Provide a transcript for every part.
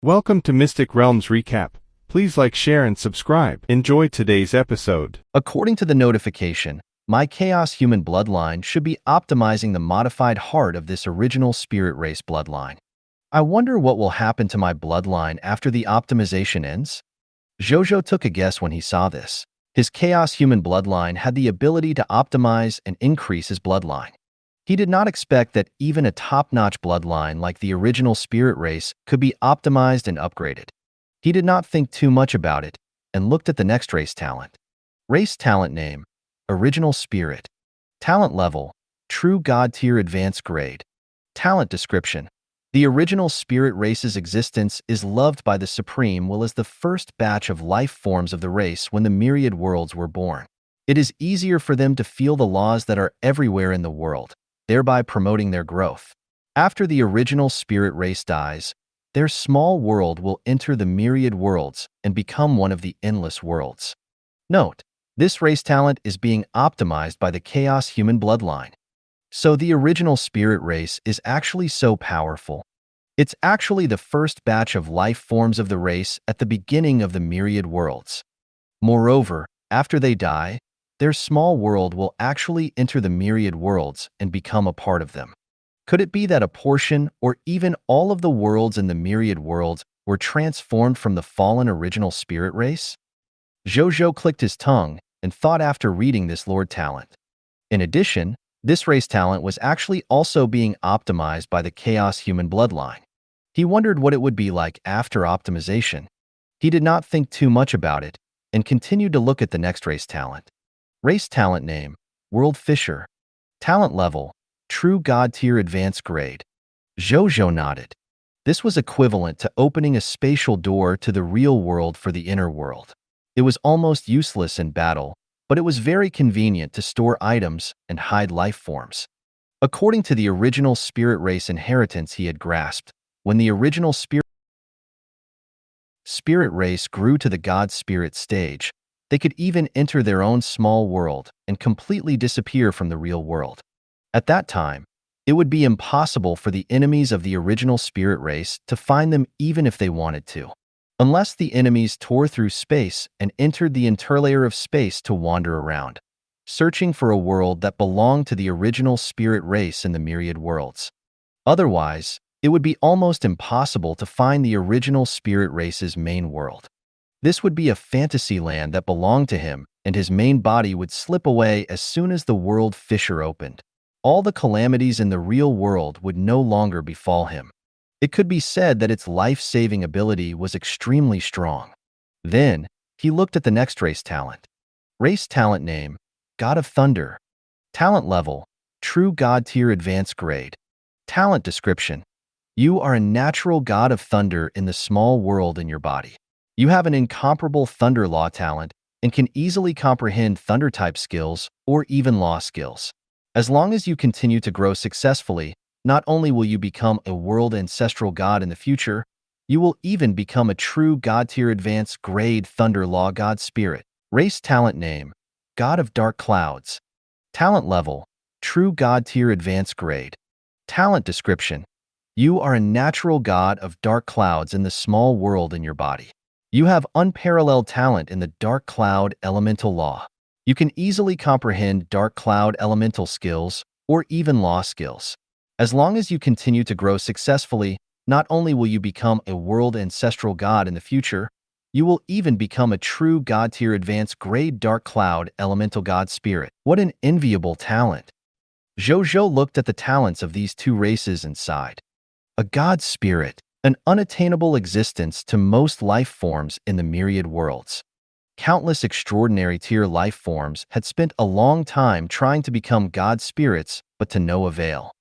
Welcome to Mystic Realms Recap. Please like, share, and subscribe. Enjoy today's episode. According to the notification, my Chaos human bloodline should be optimizing the modified heart of this original spirit race bloodline. I wonder what will happen to my bloodline after the optimization ends? Zhou Zhou took a guess when he saw this. His Chaos human bloodline had the ability to optimize and increase his bloodline. He did not expect that even a top-notch bloodline like the original spirit race could be optimized and upgraded. He did not think too much about it and looked at the next race talent. Race talent name, Original Spirit. Talent level, True God Tier Advanced Grade. Talent description. The original spirit race's existence is loved by the Supreme will as the first batch of life forms of the race when the myriad worlds were born. It is easier for them to feel the laws that are everywhere in the world, thereby promoting their growth. After the original spirit race dies, their small world will enter the myriad worlds and become one of the endless worlds. Note, this race talent is being optimized by the Chaos human bloodline. So the original spirit race is actually so powerful. It's actually the first batch of life forms of the race at the beginning of the myriad worlds. Moreover, after they die, their small world will actually enter the myriad worlds and become a part of them. Could it be that a portion or even all of the worlds in the myriad worlds were transformed from the fallen original spirit race? Zhou Zhou clicked his tongue and thought after reading this lord talent. In addition, this race talent was actually also being optimized by the Chaos human bloodline. He wondered what it would be like after optimization. He did not think too much about it and continued to look at the next race talent. Race talent name, World Fisher. Talent level, True God Tier Advanced Grade. Zhou Zhou nodded. This was equivalent to opening a spatial door to the real world for the inner world. It was almost useless in battle, but it was very convenient to store items and hide life forms. According to the original spirit race inheritance he had grasped, when the original spirit race grew to the God Spirit stage, they could even enter their own small world and completely disappear from the real world. At that time, it would be impossible for the enemies of the original spirit race to find them even if they wanted to, unless the enemies tore through space and entered the interlayer of space to wander around, searching for a world that belonged to the original spirit race in the myriad worlds. Otherwise, it would be almost impossible to find the original spirit race's main world. This would be a fantasy land that belonged to him, and his main body would slip away as soon as the world fissure opened. All the calamities in the real world would no longer befall him. It could be said that its life-saving ability was extremely strong. Then, he looked at the next race talent. Race talent name, God of Thunder. Talent level, True God Tier Advanced Grade. Talent description. You are a natural god of thunder in the small world in your body. You have an incomparable thunder law talent and can easily comprehend thunder-type skills or even law skills. As long as you continue to grow successfully, not only will you become a world ancestral god in the future, you will even become a true god-tier advanced grade thunder law god spirit. Race talent name, God of Dark Clouds. Talent level, True God-tier advanced grade. Talent description. You are a natural god of dark clouds in the small world in your body. You have unparalleled talent in the dark cloud elemental law. You can easily comprehend dark cloud elemental skills or even law skills. As long as you continue to grow successfully, not only will you become a world ancestral god in the future, you will even become a true god-tier advanced grade dark cloud elemental god spirit. What an enviable talent! Zhou Zhou looked at the talents of these two races and sighed. A god spirit, an unattainable existence to most life forms in the myriad worlds. Countless extraordinary tier life forms had spent a long time trying to become god spirits, but to no avail.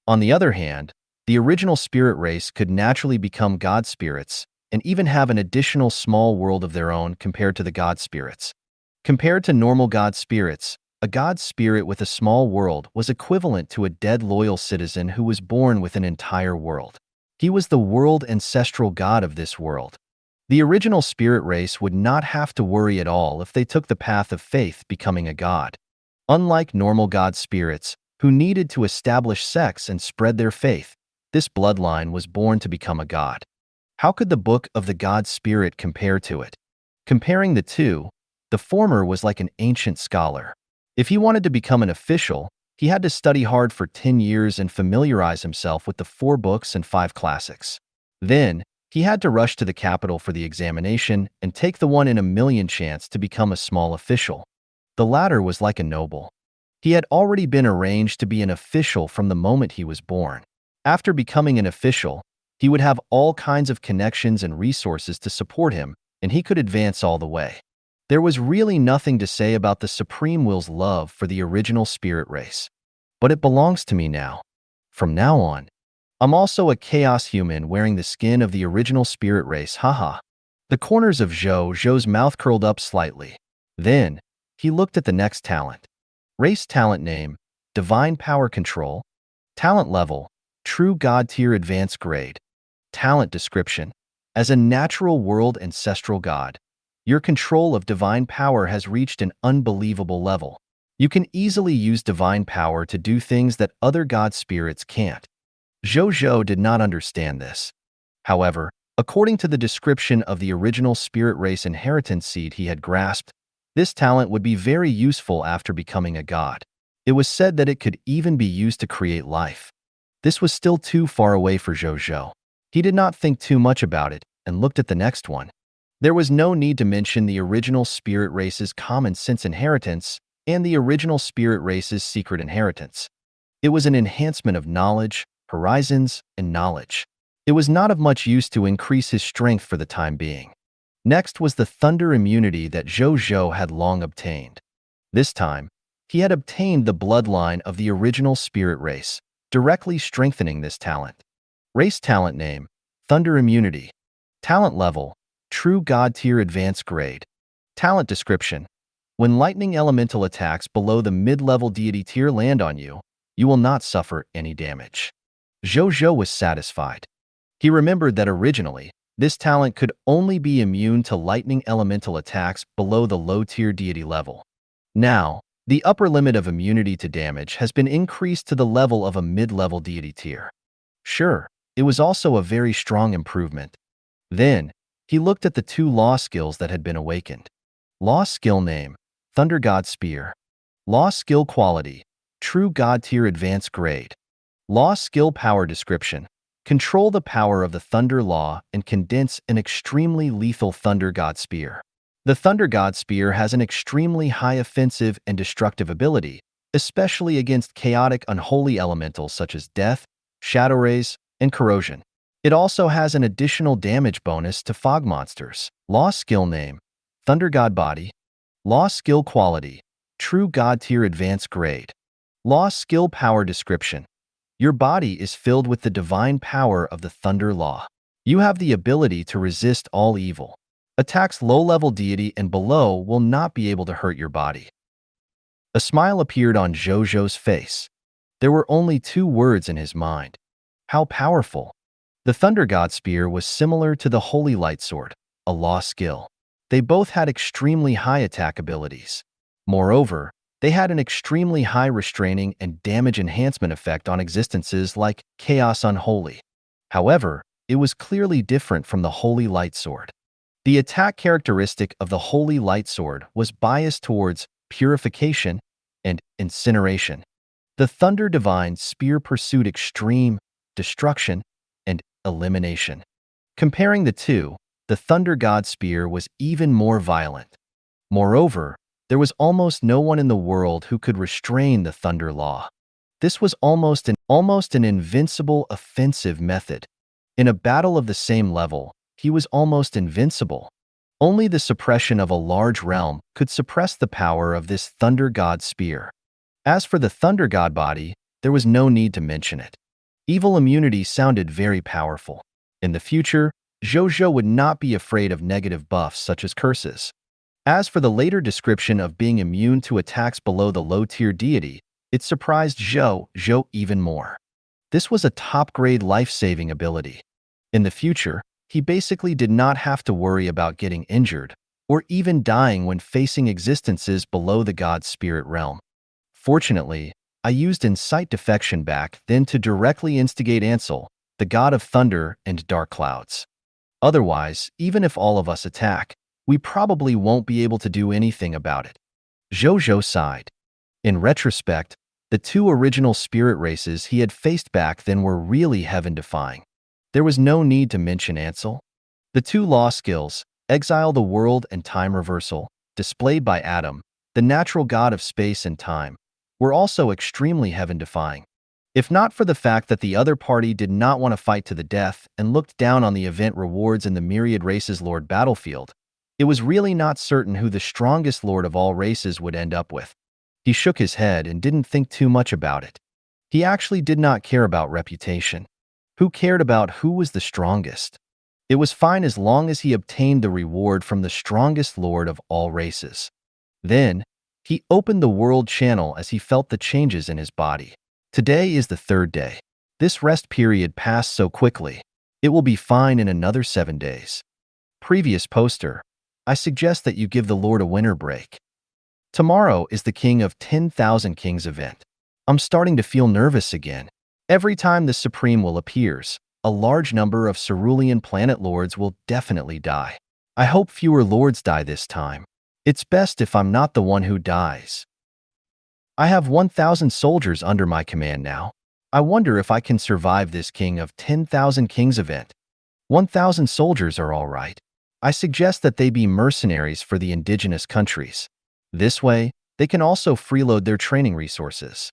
On the other hand, the original spirit race could naturally become god spirits and even have an additional small world of their own compared to the god spirits. Compared to normal god spirits, a god spirit with a small world was equivalent to a dead loyal citizen who was born with an entire world. He was the world ancestral god of this world. The original spirit race would not have to worry at all if they took the path of faith becoming a god. Unlike normal god spirits, who needed to establish sex and spread their faith, this bloodline was born to become a god. How could the book of the god spirit compare to it? Comparing the two, the former was like an ancient scholar. If he wanted to become an official, he had to study hard for 10 years and familiarize himself with the 4 books and 5 classics. Then, he had to rush to the capital for the examination and take the 1 in a million chance to become a small official. The latter was like a noble. He had already been arranged to be an official from the moment he was born. After becoming an official, he would have all kinds of connections and resources to support him, and he could advance all the way. There was really nothing to say about the Supreme Will's love for the original spirit race. But it belongs to me now. From now on, I'm also a chaos human wearing the skin of the original spirit race, haha. The corners of Zhou Zhou's mouth curled up slightly. Then, he looked at the next talent. Race talent name, Divine Power Control. Talent level, True God Tier Advanced Grade. Talent description, as a natural world ancestral god, your control of divine power has reached an unbelievable level. You can easily use divine power to do things that other god spirits can't. Zhou Zhou did not understand this. However, according to the description of the original spirit race inheritance seed he had grasped, this talent would be very useful after becoming a god. It was said that it could even be used to create life. This was still too far away for Zhou Zhou. He did not think too much about it and looked at the next one. There was no need to mention the original spirit race's common sense inheritance and the original spirit race's secret inheritance. It was an enhancement of knowledge, horizons, and knowledge. It was not of much use to increase his strength for the time being. Next was the thunder immunity that Zhou Zhou had long obtained. This time, he had obtained the bloodline of the original spirit race, directly strengthening this talent. Race talent name, Thunder Immunity. Talent level, True God Tier Advanced Grade. Talent description, when lightning elemental attacks below the mid-level deity tier land on you, you will not suffer any damage. Zhou Zhou was satisfied. He remembered that originally, this talent could only be immune to lightning elemental attacks below the low-tier deity level. Now, the upper limit of immunity to damage has been increased to the level of a mid-level deity tier. Sure, it was also a very strong improvement. Then, he looked at the 2 law skills that had been awakened. Law skill name, Thunder God Spear. Law skill quality, True God Tier Advanced Grade. Law skill power description, control the power of the Thunder Law and condense an extremely lethal Thunder God Spear. The Thunder God Spear has an extremely high offensive and destructive ability, especially against chaotic unholy elementals such as death, shadow rays, and corrosion. It also has an additional damage bonus to fog monsters. Law skill name, Thunder God Body. Law skill quality, True God Tier Advanced Grade. Law skill power description, your body is filled with the divine power of the Thunder Law. You have the ability to resist all evil. Attacks low-level deity and below will not be able to hurt your body. A smile appeared on Zhou Zhou's face. There were only 2 words in his mind. How powerful! The Thunder God Spear was similar to the Holy Light Sword, a law skill. They both had extremely high attack abilities. Moreover, they had an extremely high restraining and damage enhancement effect on existences like Chaos Unholy. However, it was clearly different from the Holy Light Sword. The attack characteristic of the Holy Light Sword was biased towards purification and incineration. The Thunder Divine Spear pursued extreme destruction and elimination. Comparing the two, the Thunder God Spear was even more violent. Moreover, there was almost no one in the world who could restrain the Thunder Law. This was almost an invincible offensive method. In a battle of the same level, he was almost invincible. Only the suppression of a large realm could suppress the power of this Thunder God Spear. As for the Thunder God Body, there was no need to mention it. Evil immunity sounded very powerful. In the future, Zhou Zhou would not be afraid of negative buffs such as curses. As for the later description of being immune to attacks below the low-tier deity, it surprised Zhou Zhou even more. This was a top-grade life-saving ability. In the future, he basically did not have to worry about getting injured or even dying when facing existences below the god spirit realm. Fortunately, I used Incite Defection back then to directly instigate Ansel, the god of thunder and dark clouds. Otherwise, even if all of us attack, we probably won't be able to do anything about it. Zhou Zhou sighed. In retrospect, the two original spirit races he had faced back then were really heaven-defying. There was no need to mention Ansel. The two law skills, exile the world and time reversal, displayed by Adam, the natural god of space and time, were also extremely heaven-defying. If not for the fact that the other party did not want to fight to the death and looked down on the event rewards in the myriad races Lord battlefield, it was really not certain who the strongest lord of all races would end up with. He shook his head and didn't think too much about it. He actually did not care about reputation. Who cared about who was the strongest? It was fine as long as he obtained the reward from the strongest lord of all races. Then, he opened the world channel as he felt the changes in his body. Today is the third day. This rest period passed so quickly. It will be fine in another 7 days. Previous poster. I suggest that you give the Lord a winter break. Tomorrow is the King of 10,000 Kings event. I'm starting to feel nervous again. Every time the Supreme will appears, a large number of cerulean planet lords will definitely die. I hope fewer lords die this time. It's best if I'm not the one who dies. I have 1,000 soldiers under my command now. I wonder if I can survive this King of 10,000 Kings event. 1,000 soldiers are all right. I suggest that they be mercenaries for the indigenous countries. This way, they can also freeload their training resources.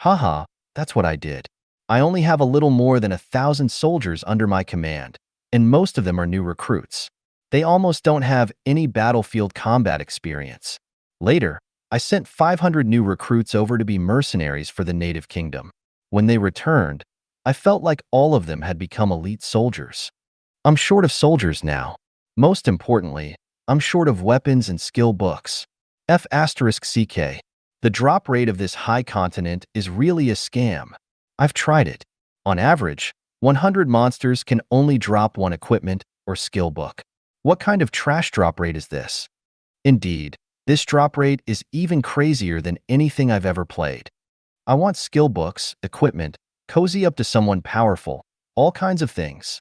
Haha, that's what I did. I only have a little more than 1,000 soldiers under my command, and most of them are new recruits. They almost don't have any battlefield combat experience. Later, I sent 500 new recruits over to be mercenaries for the native kingdom. When they returned, I felt like all of them had become elite soldiers. I'm short of soldiers now. Most importantly, I'm short of weapons and skill books. F***CK. The drop rate of this high continent is really a scam. I've tried it. On average, 100 monsters can only drop one equipment or skill book. What kind of trash drop rate is this? Indeed, this drop rate is even crazier than anything I've ever played. I want skill books, equipment, cozy up to someone powerful, all kinds of things.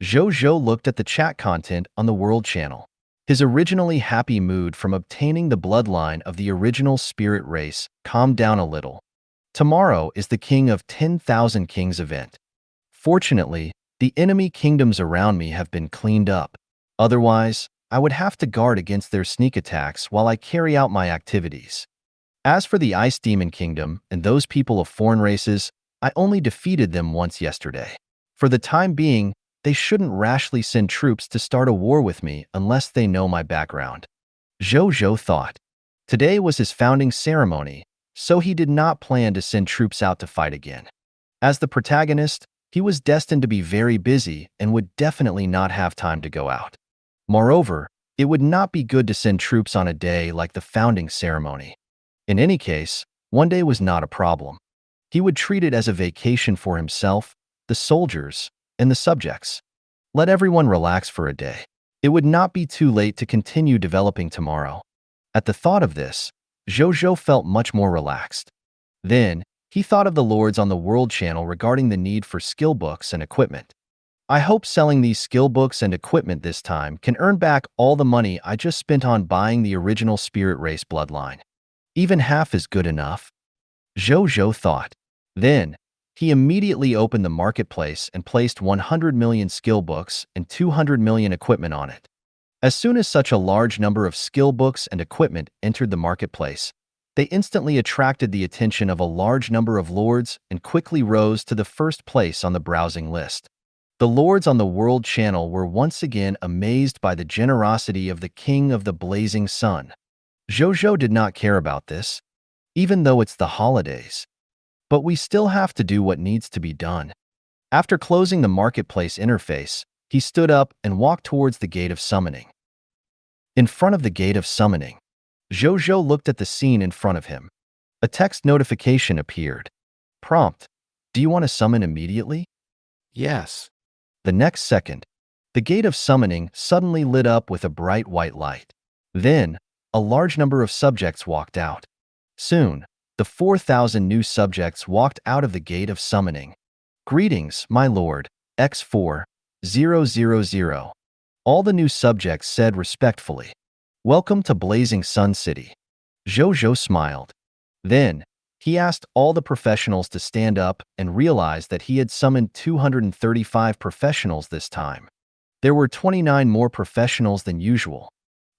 Zhou Zhou looked at the chat content on the World Channel. His originally happy mood from obtaining the bloodline of the original spirit race calmed down a little. Tomorrow is the King of 10,000 Kings event. Fortunately, the enemy kingdoms around me have been cleaned up. Otherwise, I would have to guard against their sneak attacks while I carry out my activities. As for the Ice Demon Kingdom and those people of foreign races, I only defeated them once yesterday. For the time being, they shouldn't rashly send troops to start a war with me unless they know my background. Zhou Zhou thought. Today was his founding ceremony, so he did not plan to send troops out to fight again. As the protagonist, he was destined to be very busy and would definitely not have time to go out. Moreover, it would not be good to send troops on a day like the founding ceremony. In any case, one day was not a problem. He would treat it as a vacation for himself, the soldiers, and the subjects. Let everyone relax for a day. It would not be too late to continue developing tomorrow. At the thought of this, Zhou Zhou felt much more relaxed. Then, he thought of the lords on the World Channel regarding the need for skill books and equipment. I hope selling these skill books and equipment this time can earn back all the money I just spent on buying the original spirit race bloodline. Even half is good enough. Zhou Zhou thought. Then, he immediately opened the marketplace and placed 100 million skill books and 200 million equipment on it. As soon as such a large number of skill books and equipment entered the marketplace, they instantly attracted the attention of a large number of lords and quickly rose to the first place on the browsing list. The lords on the World Channel were once again amazed by the generosity of the King of the Blazing Sun. Zhou Zhou did not care about this, even though it's the holidays. But we still have to do what needs to be done. After closing the marketplace interface, he stood up and walked towards the Gate of Summoning. In front of the Gate of Summoning, Zhou Zhou looked at the scene in front of him. A text notification appeared. Prompt: do you want to summon immediately? Yes. The next second, the Gate of Summoning suddenly lit up with a bright white light. Then, a large number of subjects walked out. Soon, the 4,000 new subjects walked out of the Gate of Summoning. Greetings, my lord, X4. 000. All the new subjects said respectfully. Welcome to Blazing Sun City. Zhou Zhou smiled. Then, he asked all the professionals to stand up and realized that he had summoned 235 professionals this time. There were 29 more professionals than usual.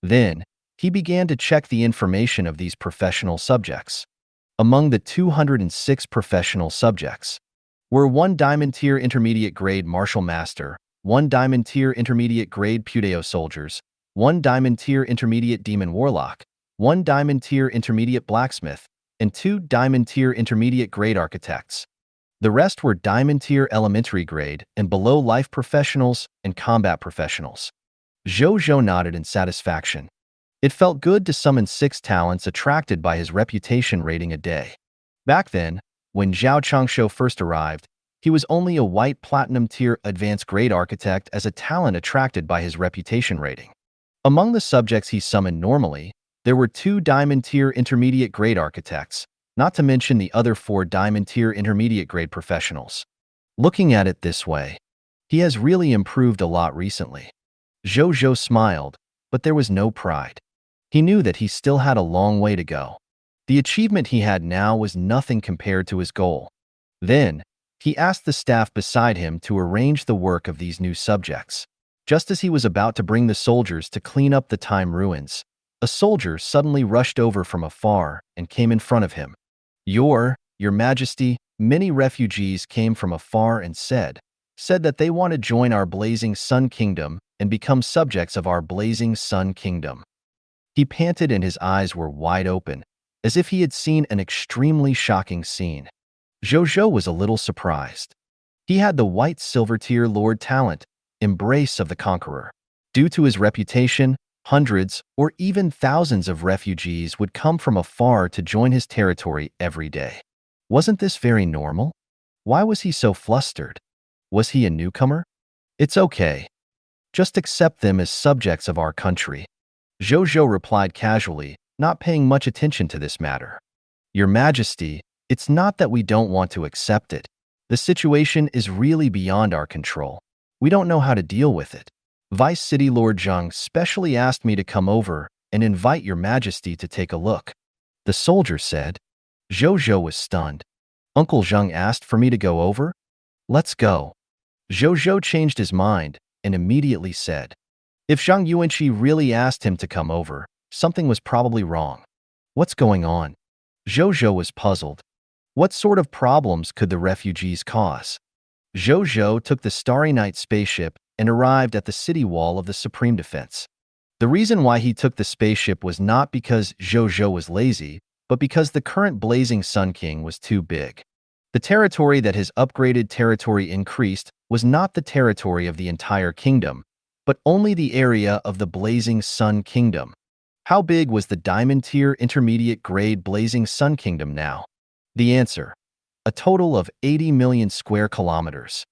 Then, he began to check the information of these professional subjects. Among the 206 professional subjects were 1 Diamond Tier Intermediate Grade Martial Master, 1 Diamond Tier Intermediate Grade Pudeo Soldiers, 1 Diamond Tier Intermediate Demon Warlock, 1 Diamond Tier Intermediate Blacksmith, and 2 Diamond Tier Intermediate Grade Architects. The rest were Diamond Tier Elementary Grade and below Life Professionals and Combat Professionals. Zhou Zhou nodded in satisfaction. It felt good to summon 6 talents attracted by his reputation rating a day. Back then, when Zhao Changshu first arrived, he was only a white platinum tier advanced grade architect as a talent attracted by his reputation rating. Among the subjects he summoned normally, there were 2 diamond tier intermediate grade architects, not to mention the other 4 diamond tier intermediate grade professionals. Looking at it this way, he has really improved a lot recently. Zhou Zhou smiled, but there was no pride. He knew that he still had a long way to go. The achievement he had now was nothing compared to his goal. Then, he asked the staff beside him to arrange the work of these new subjects. Just as he was about to bring the soldiers to clean up the time ruins, a soldier suddenly rushed over from afar and came in front of him. Your Majesty, many refugees came from afar and said that they want to join our Blazing Sun Kingdom and become subjects of our Blazing Sun Kingdom. He panted and his eyes were wide open, as if he had seen an extremely shocking scene. Zhou Zhou was a little surprised. He had the white silver tier Lord talent, Embrace of the Conqueror. Due to his reputation, hundreds or even thousands of refugees would come from afar to join his territory every day. Wasn't this very normal? Why was he so flustered? Was he a newcomer? It's okay. Just accept them as subjects of our country. Zhou Zhou replied casually, not paying much attention to this matter. Your Majesty, it's not that we don't want to accept it. The situation is really beyond our control. We don't know how to deal with it. Vice City Lord Zheng specially asked me to come over and invite Your Majesty to take a look. The soldier said. Zhou Zhou was stunned. Uncle Zheng asked for me to go over? Let's go. Zhou Zhou changed his mind and immediately said. If Zhang Yuanqi really asked him to come over, something was probably wrong. What's going on? Zhou Zhou was puzzled. What sort of problems could the refugees cause? Zhou Zhou took the Starry Night spaceship and arrived at the city wall of the Supreme Defense. The reason why he took the spaceship was not because Zhou Zhou was lazy, but because the current Blazing Sun King was too big. The territory that his upgraded territory increased was not the territory of the entire kingdom, but only the area of the Blazing Sun Kingdom. How big was the Diamond Tier Intermediate Grade Blazing Sun Kingdom now? The answer: a total of 80 million square kilometers.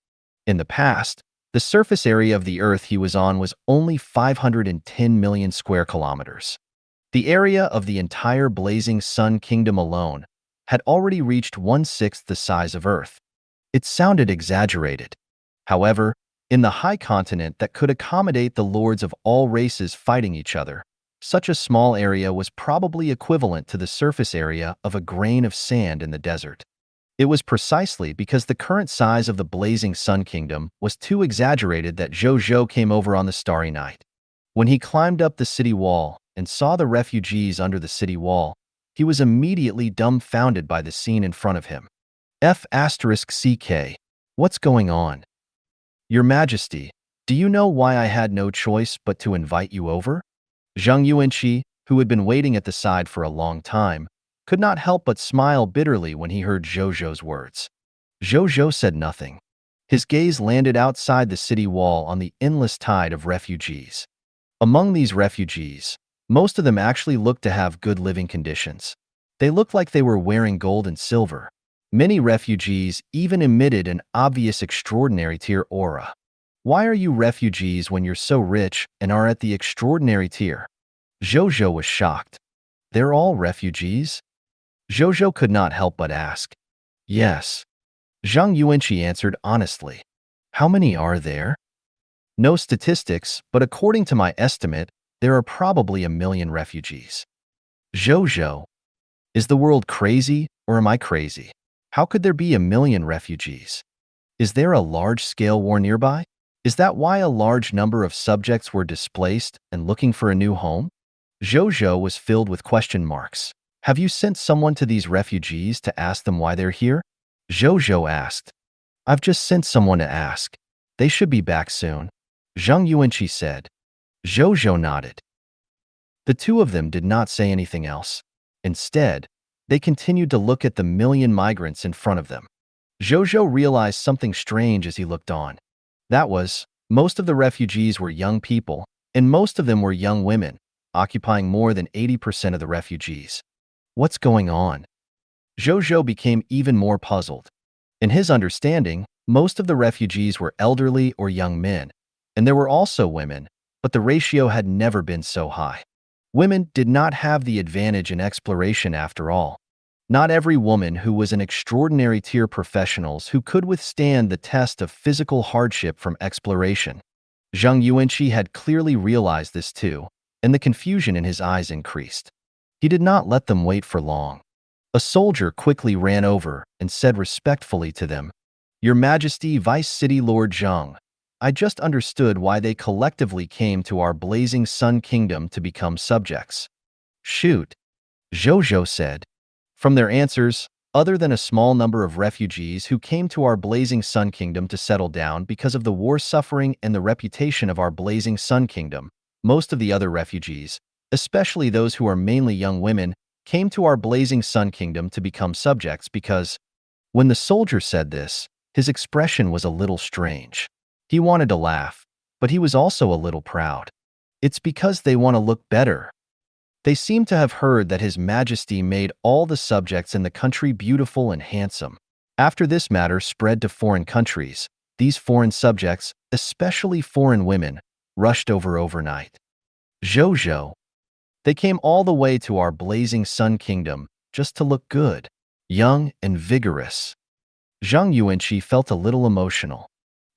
In the past, the surface area of the Earth he was on was only 510 million square kilometers. The area of the entire Blazing Sun Kingdom alone had already reached 1/6 the size of Earth. It sounded exaggerated. However, in the high continent that could accommodate the lords of all races fighting each other, such a small area was probably equivalent to the surface area of a grain of sand in the desert. It was precisely because the current size of the Blazing Sun Kingdom was too exaggerated that Zhou Zhou came over on the Starry Night. When he climbed up the city wall and saw the refugees under the city wall, he was immediately dumbfounded by the scene in front of him. F***CK. What's going on? Your Majesty, do you know why I had no choice but to invite you over? Zhang Yuanqi, who had been waiting at the side for a long time, could not help but smile bitterly when he heard Zhou Zhou's words. Zhou Zhou said nothing. His gaze landed outside the city wall on the endless tide of refugees. Among these refugees, most of them actually looked to have good living conditions. They looked like they were wearing gold and silver. Many refugees even emitted an obvious extraordinary tier aura. Why are you refugees when you're so rich and are at the extraordinary tier? Zhou Zhou was shocked. They're all refugees? Zhou Zhou could not help but ask. Yes. Zhang Yuanqi answered honestly. How many are there? No statistics, but according to my estimate, there are probably 1 million refugees. Zhou Zhou, is the world crazy or am I crazy? How could there be 1 million refugees? Is there a large-scale war nearby? Is that why a large number of subjects were displaced and looking for a new home? Zhou Zhou was filled with question marks. Have you sent someone to these refugees to ask them why they're here? Zhou Zhou asked. I've just sent someone to ask. They should be back soon. Zhang Yuanqi said. Zhou Zhou nodded. The two of them did not say anything else. Instead, they continued to look at the 1 million migrants in front of them. Zhou Zhou realized something strange as he looked on. That was, most of the refugees were young people, and most of them were young women, occupying more than 80% of the refugees. What's going on? Zhou Zhou became even more puzzled. In his understanding, most of the refugees were elderly or young men, and there were also women, but the ratio had never been so high. Women did not have the advantage in exploration after all. Not every woman who was an extraordinary tier professionals who could withstand the test of physical hardship from exploration. Zhang Yuanqi had clearly realized this too, and the confusion in his eyes increased. He did not let them wait for long. A soldier quickly ran over and said respectfully to them, Your Majesty, Vice City Lord Zhang, I just understood why they collectively came to our Blazing Sun Kingdom to become subjects. Shoot, Zhou Zhou said. From their answers, other than a small number of refugees who came to our Blazing Sun Kingdom to settle down because of the war suffering and the reputation of our Blazing Sun Kingdom, most of the other refugees, especially those who are mainly young women, came to our Blazing Sun Kingdom to become subjects because, when the soldier said this, his expression was a little strange. He wanted to laugh, but he was also a little proud. It's because they want to look better. They seem to have heard that His Majesty made all the subjects in the country beautiful and handsome. After this matter spread to foreign countries, these foreign subjects, especially foreign women, rushed over overnight. Zhou Zhou. They came all the way to our Blazing Sun Kingdom just to look good, young and vigorous. Zhang Yuanqi felt a little emotional.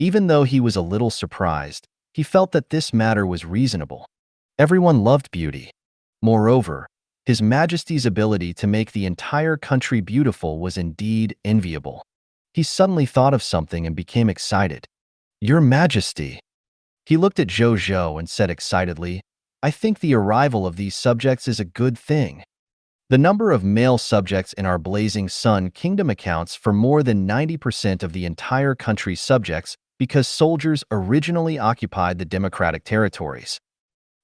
Even though he was a little surprised, he felt that this matter was reasonable. Everyone loved beauty. Moreover, His Majesty's ability to make the entire country beautiful was indeed enviable. He suddenly thought of something and became excited. Your Majesty. He looked at Zhou Zhou and said excitedly, I think the arrival of these subjects is a good thing. The number of male subjects in our Blazing Sun Kingdom accounts for more than 90% of the entire country's subjects because soldiers originally occupied the democratic territories.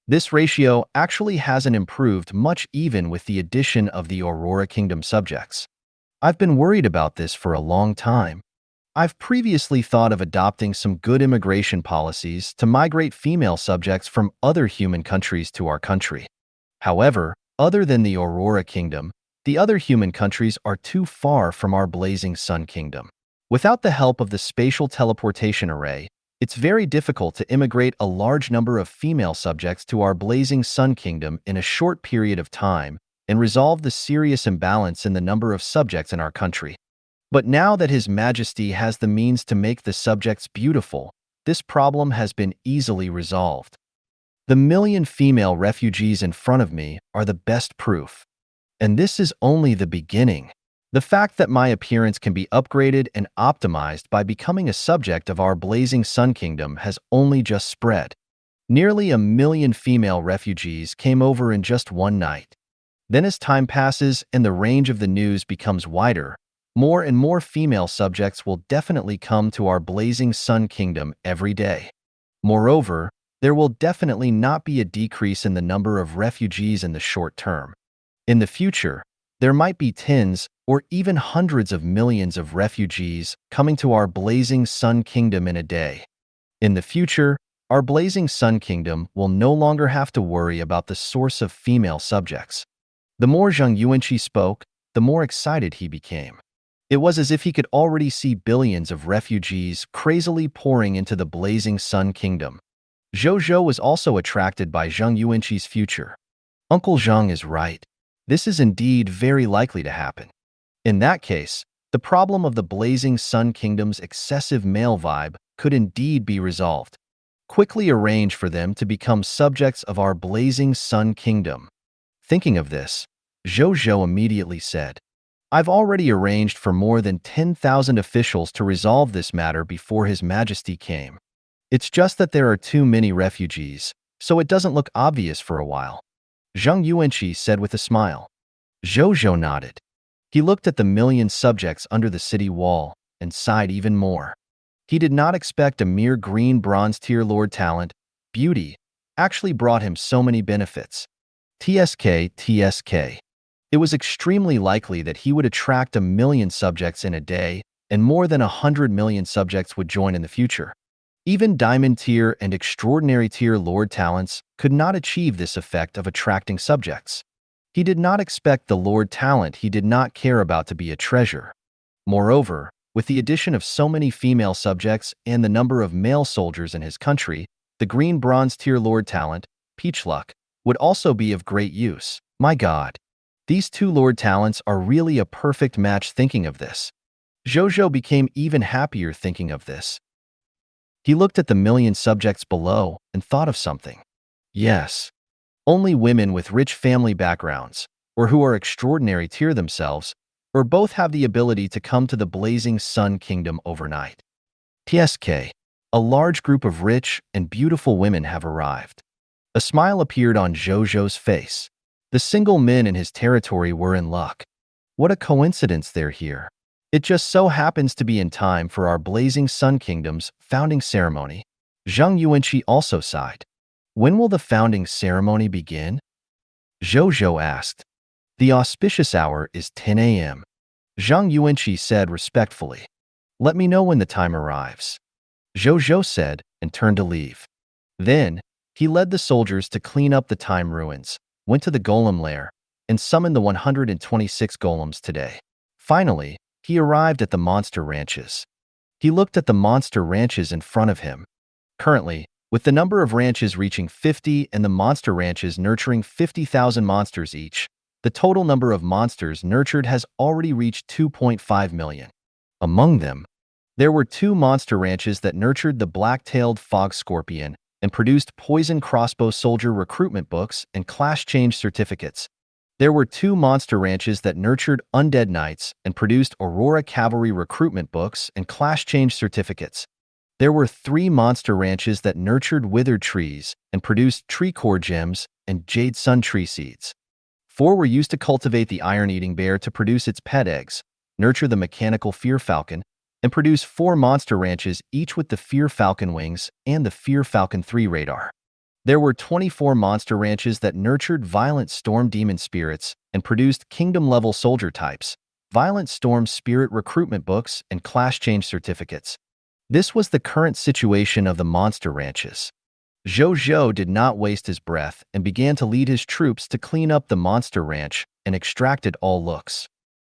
This ratio actually hasn't improved much even with the addition of the Aurora Kingdom subjects. I've been worried about this for a long time. I've previously thought of adopting some good immigration policies to migrate female subjects from other human countries to our country. However, other than the Aurora Kingdom, the other human countries are too far from our Blazing Sun Kingdom. Without the help of the spatial teleportation array, it's very difficult to immigrate a large number of female subjects to our Blazing Sun Kingdom in a short period of time and resolve the serious imbalance in the number of subjects in our country. But now that His Majesty has the means to make the subjects beautiful, this problem has been easily resolved. The 1 million female refugees in front of me are the best proof. And this is only the beginning. The fact that my appearance can be upgraded and optimized by becoming a subject of our Blazing Sun Kingdom has only just spread. Nearly 1 million female refugees came over in just one night. Then as time passes and the range of the news becomes wider, more and more female subjects will definitely come to our Blazing Sun Kingdom every day. Moreover, there will definitely not be a decrease in the number of refugees in the short term. In the future, there might be tens or even hundreds of millions of refugees coming to our Blazing Sun Kingdom in a day. In the future, our Blazing Sun Kingdom will no longer have to worry about the source of female subjects. The more Zhang Yuanqi spoke, the more excited he became. It was as if he could already see billions of refugees crazily pouring into the Blazing Sun Kingdom. Zhou Zhou was also attracted by Zhang Yuanqi's future. Uncle Zhang is right. This is indeed very likely to happen. In that case, the problem of the Blazing Sun Kingdom's excessive male vibe could indeed be resolved. Quickly arrange for them to become subjects of our blazing sun kingdom." Thinking of this, Zhou Zhou immediately said, "I've already arranged for more than 10,000 officials to resolve this matter before His Majesty came. It's just that there are too many refugees, so it doesn't look obvious for a while," Zhang Yuanqi said with a smile. Zhou Zhou nodded. He looked at the million subjects under the city wall and sighed even more. He did not expect a mere green bronze tier lord talent, beauty, actually brought him so many benefits. TSK. It was extremely likely that he would attract 1 million subjects in a day, and more than 100 million subjects would join in the future. Even diamond tier and extraordinary tier lord talents could not achieve this effect of attracting subjects. He did not expect the lord talent he did not care about to be a treasure. Moreover, with the addition of so many female subjects and the number of male soldiers in his country, the green bronze tier lord talent, Peach Luck, would also be of great use. My God, these two lord talents are really a perfect match. Thinking of this, Zhou Zhou became even happier thinking of this. He looked at the million subjects below and thought of something. Yes, only women with rich family backgrounds, or who are extraordinary tier themselves, or both have the ability to come to the blazing sun kingdom overnight. TSK. A large group of rich and beautiful women have arrived. A smile appeared on Zhou Zhou's face. The single men in his territory were in luck. What a coincidence they're here. It just so happens to be in time for our blazing sun kingdom's founding ceremony. Zhang Yuanqi also sighed. When will the founding ceremony begin? Zhou Zhou asked. The auspicious hour is 10 a.m. Zhang Yuanqi said respectfully. Let me know when the time arrives. Zhou Zhou said and turned to leave. Then, he led the soldiers to clean up the time ruins, went to the golem lair, and summoned the 126 golems today. Finally, he arrived at the monster ranches. He looked at the monster ranches in front of him. Currently, with the number of ranches reaching 50 and the monster ranches nurturing 50,000 monsters each, the total number of monsters nurtured has already reached 2.5 million. Among them, there were 2 monster ranches that nurtured the black-tailed fog scorpion and produced poison crossbow soldier recruitment books and class change certificates. There were 2 monster ranches that nurtured undead knights and produced aurora cavalry recruitment books and class change certificates. There were 3 monster ranches that nurtured withered trees and produced tree core gems and jade sun tree seeds. 4 were used to cultivate the iron-eating bear to produce its pet eggs, nurture the mechanical fear falcon, and produce 4 monster ranches each with the fear falcon wings and the fear falcon 3 radar. There were 24 monster ranches that nurtured violent storm demon spirits and produced kingdom-level soldier types, violent storm spirit recruitment books, and class change certificates. This was the current situation of the monster ranches. Zhou Zhou did not waste his breath and began to lead his troops to clean up the monster ranch and extracted all looks.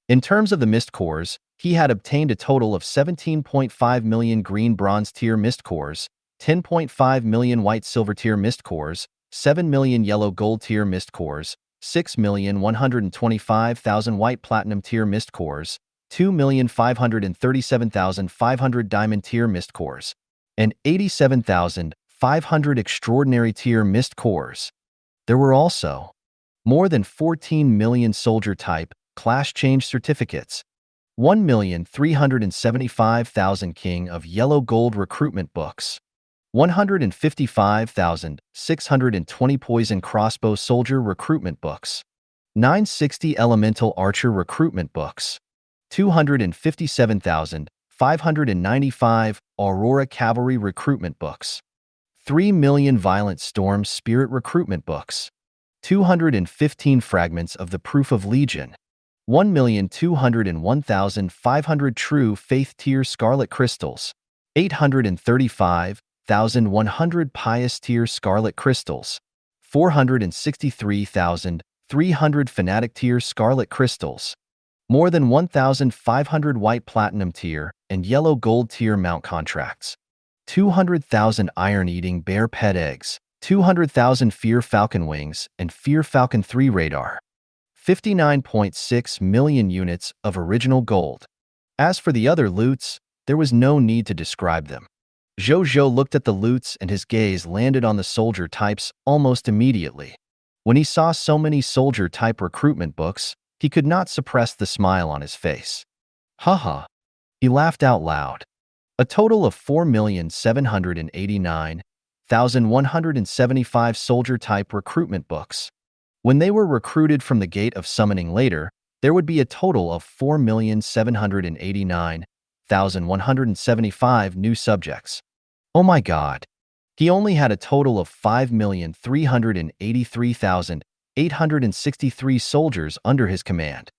In terms of the mist cores, he had obtained a total of 17.5 million green bronze tier mist cores, 10.5 million white silver tier mist cores, 7 million yellow gold tier mist cores, 6,125,000 white platinum tier mist cores, 2,537,500 diamond tier mist cores, and 87,500 extraordinary tier mist cores. There were also more than 14 million soldier type class change certificates, 1,375,000 king of yellow gold recruitment books, 155,620 poison crossbow soldier recruitment books, 960 elemental archer recruitment books, 257,595 aurora cavalry recruitment books, 3 million violent storm spirit recruitment books, 215 fragments of the proof of legion, 1,201,500 true faith tier scarlet crystals, 835,100 pious tier scarlet crystals, 463,300 fanatic tier scarlet crystals, more than 1,500 white platinum tier and yellow gold tier mount contracts, 200,000 iron-eating bear pet eggs, 200,000 fear falcon wings and fear falcon 3 radar, 59.6 million units of original gold. As for the other loots, there was no need to describe them. Zhou Zhou looked at the loots and his gaze landed on the soldier types almost immediately. When he saw so many soldier-type recruitment books, he could not suppress the smile on his face. Haha. He laughed out loud. A total of 4,789,175 soldier-type recruitment books. When they were recruited from the Gate of Summoning later, there would be a total of 4,789,175 new subjects. Oh my God. He only had a total of 5,383,863 soldiers under his command.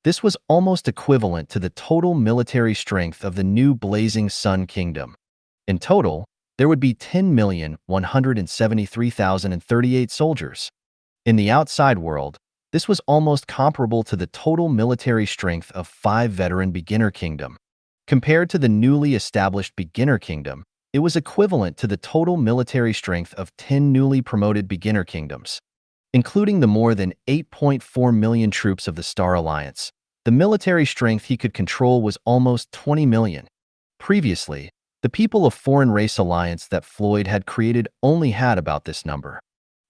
This was almost equivalent to the total military strength of the new Blazing Sun Kingdom. In total, there would be 10,173,038 soldiers. In the outside world, this was almost comparable to the total military strength of 5 veteran beginner kingdom. Compared to the newly established beginner kingdom, it was equivalent to the total military strength of 10 newly promoted beginner kingdoms. Including the more than 8.4 million troops of the Star Alliance, the military strength he could control was almost 20 million. Previously, the people of Foreign Race Alliance that Floyd had created only had about this number.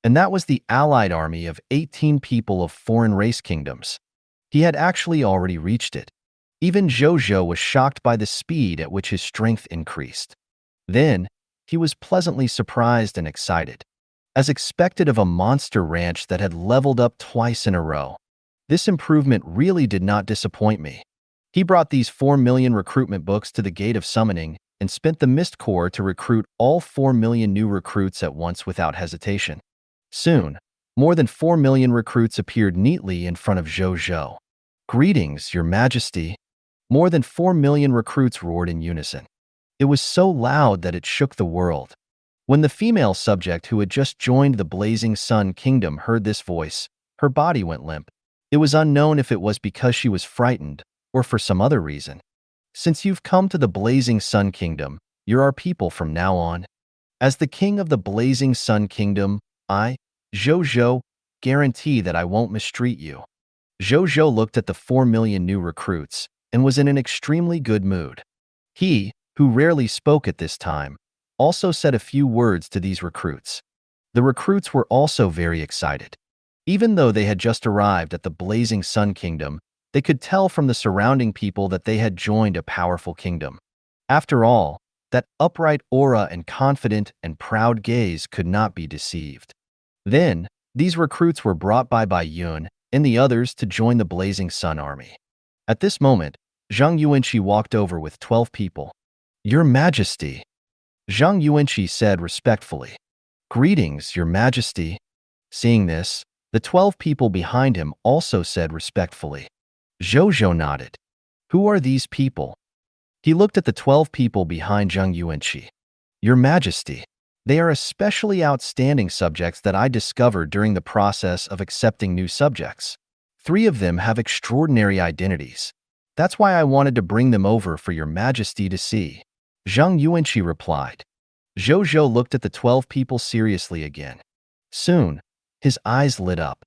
And that was the allied army of 18 people of foreign race kingdoms. He had actually already reached it. Even Zhou Zhou was shocked by the speed at which his strength increased. Then, he was pleasantly surprised and excited. As expected of a monster ranch that had leveled up twice in a row, this improvement really did not disappoint me. He brought these 4 million recruitment books to the Gate of Summoning and spent the Mist Corps to recruit all 4 million new recruits at once without hesitation. Soon, more than 4 million recruits appeared neatly in front of Zhou Zhou. "Greetings, Your Majesty." More than 4 million recruits roared in unison. It was so loud that it shook the world. When the female subject who had just joined the Blazing Sun Kingdom heard this voice, her body went limp. It was unknown if it was because she was frightened or for some other reason. "Since you've come to the Blazing Sun Kingdom, you're our people from now on. As the king of the Blazing Sun Kingdom, I, Zhou Zhou, guarantee that I won't mistreat you." Zhou Zhou looked at the 4 million new recruits and was in an extremely good mood. He, who rarely spoke at this time, also said a few words to these recruits. The recruits were also very excited. Even though they had just arrived at the Blazing Sun Kingdom, they could tell from the surrounding people that they had joined a powerful kingdom. After all, that upright aura and confident and proud gaze could not be deceived. Then, these recruits were brought by Yun and the others to join the Blazing Sun Army. At this moment, Zhang Yuanqi walked over with 12 people. "Your Majesty," Zhang Yuanqi said respectfully. "Greetings, Your Majesty." Seeing this, the 12 people behind him also said respectfully. Zhou Zhou nodded. "Who are these people?" He looked at the 12 people behind Zhang Yuanqi. "Your Majesty, they are especially outstanding subjects that I discovered during the process of accepting new subjects. 3 of them have extraordinary identities. That's why I wanted to bring them over for Your Majesty to see." Zhang Yuanqi replied. Zhou Zhou looked at the 12 people seriously again. Soon, his eyes lit up.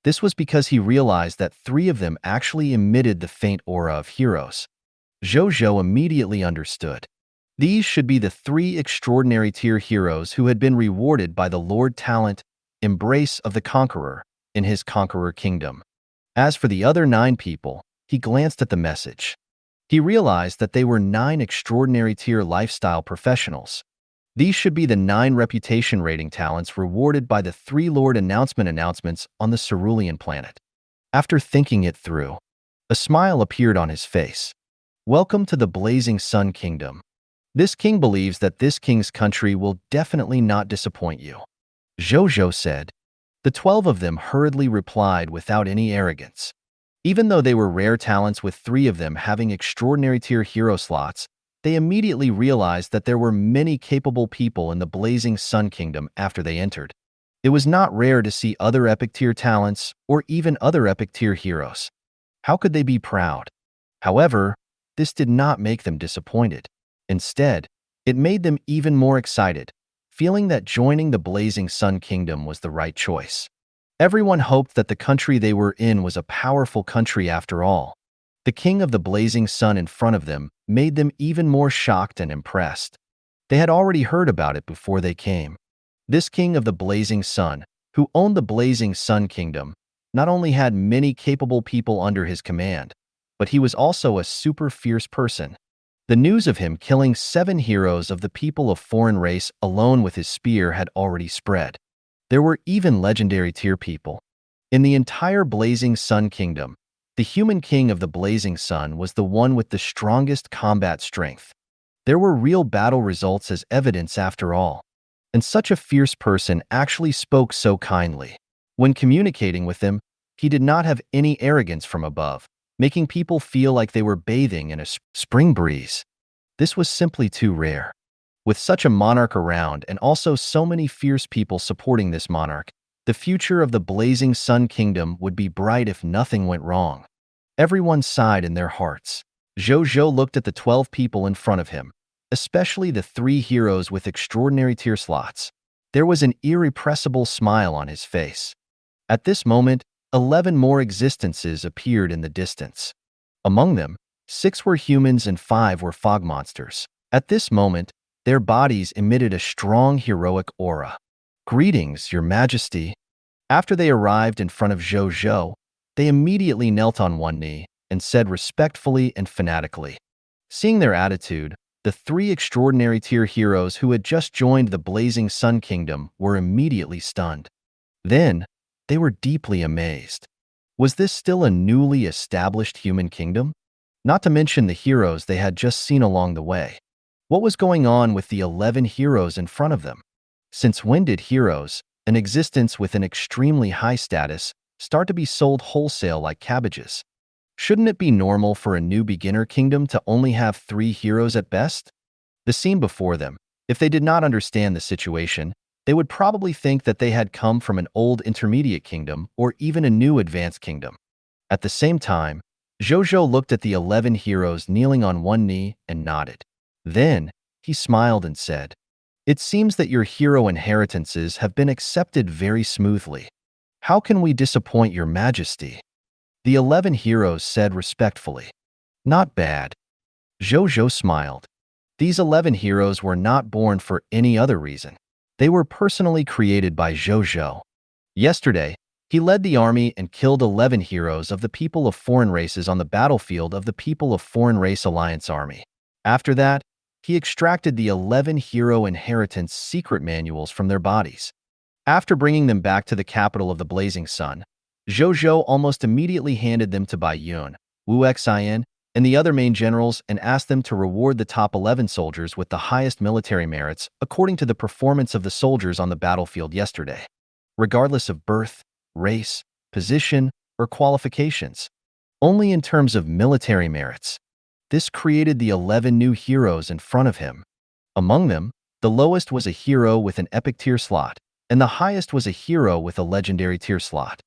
This was because he realized that 3 of them actually emitted the faint aura of heroes. Zhou Zhou immediately understood. These should be the 3 extraordinary tier heroes who had been rewarded by the Lord Talent, Embrace of the Conqueror, in his Conqueror Kingdom. As for the other 9 people, he glanced at the message. He realized that they were 9 extraordinary tier lifestyle professionals. These should be the 9 reputation rating talents rewarded by the 3 Lord announcements on the Cerulean planet. After thinking it through, a smile appeared on his face. "Welcome to the Blazing Sun Kingdom. This king believes that this king's country will definitely not disappoint you," Zhou Zhou said. The 12 of them hurriedly replied without any arrogance. Even though they were rare talents with 3 of them having extraordinary tier hero slots, they immediately realized that there were many capable people in the Blazing Sun Kingdom after they entered. It was not rare to see other epic tier talents or even other epic tier heroes. How could they be proud? However, this did not make them disappointed. Instead, it made them even more excited, feeling that joining the Blazing Sun Kingdom was the right choice. Everyone hoped that the country they were in was a powerful country after all. The king of the Blazing Sun in front of them made them even more shocked and impressed. They had already heard about it before they came. This king of the Blazing Sun, who owned the Blazing Sun Kingdom, not only had many capable people under his command, but he was also a super fierce person. The news of him killing 7 heroes of the people of foreign race alone with his spear had already spread. There were even legendary tier people. In the entire Blazing Sun Kingdom, the human king of the Blazing Sun was the one with the strongest combat strength. There were real battle results as evidence after all. And such a fierce person actually spoke so kindly. When communicating with him, he did not have any arrogance from above, making people feel like they were bathing in a spring breeze. This was simply too rare. With such a monarch around and also so many fierce people supporting this monarch, the future of the Blazing Sun Kingdom would be bright if nothing went wrong. Everyone sighed in their hearts. Zhou Zhou looked at the 12 people in front of him, especially the 3 heroes with extraordinary tier slots. There was an irrepressible smile on his face. At this moment, 11 more existences appeared in the distance. Among them, 6 were humans and 5 were fog monsters. At this moment, their bodies emitted a strong heroic aura. "Greetings, Your Majesty." After they arrived in front of Zhou Zhou, they immediately knelt on one knee and said respectfully and fanatically. Seeing their attitude, the 3 extraordinary tier heroes who had just joined the Blazing Sun Kingdom were immediately stunned. Then, they were deeply amazed. Was this still a newly established human kingdom? Not to mention the heroes they had just seen along the way. What was going on with the 11 heroes in front of them? Since when did heroes, an existence with an extremely high status, start to be sold wholesale like cabbages? Shouldn't it be normal for a new beginner kingdom to only have 3 heroes at best? The scene before them, if they did not understand the situation, they would probably think that they had come from an old intermediate kingdom or even a new advanced kingdom. At the same time, Zhou Zhou looked at the 11 heroes kneeling on one knee and nodded. Then, he smiled and said, "It seems that your hero inheritances have been accepted very smoothly. How can we disappoint Your Majesty?" The 11 heroes said respectfully. "Not bad." Zhou Zhou smiled. These 11 heroes were not born for any other reason. They were personally created by Zhou Zhou. Yesterday, he led the army and killed 11 heroes of the people of foreign races on the battlefield of the People of Foreign Race Alliance Army. After that, he extracted the 11 hero inheritance secret manuals from their bodies. After bringing them back to the capital of the Blazing Sun, Zhou Zhou almost immediately handed them to Bai Yun, Wu Xian, and the other main generals and asked them to reward the top 11 soldiers with the highest military merits according to the performance of the soldiers on the battlefield yesterday, regardless of birth, race, position, or qualifications. Only in terms of military merits. This created the 11 new heroes in front of him. Among them, the lowest was a hero with an epic tier slot, and the highest was a hero with a legendary tier slot.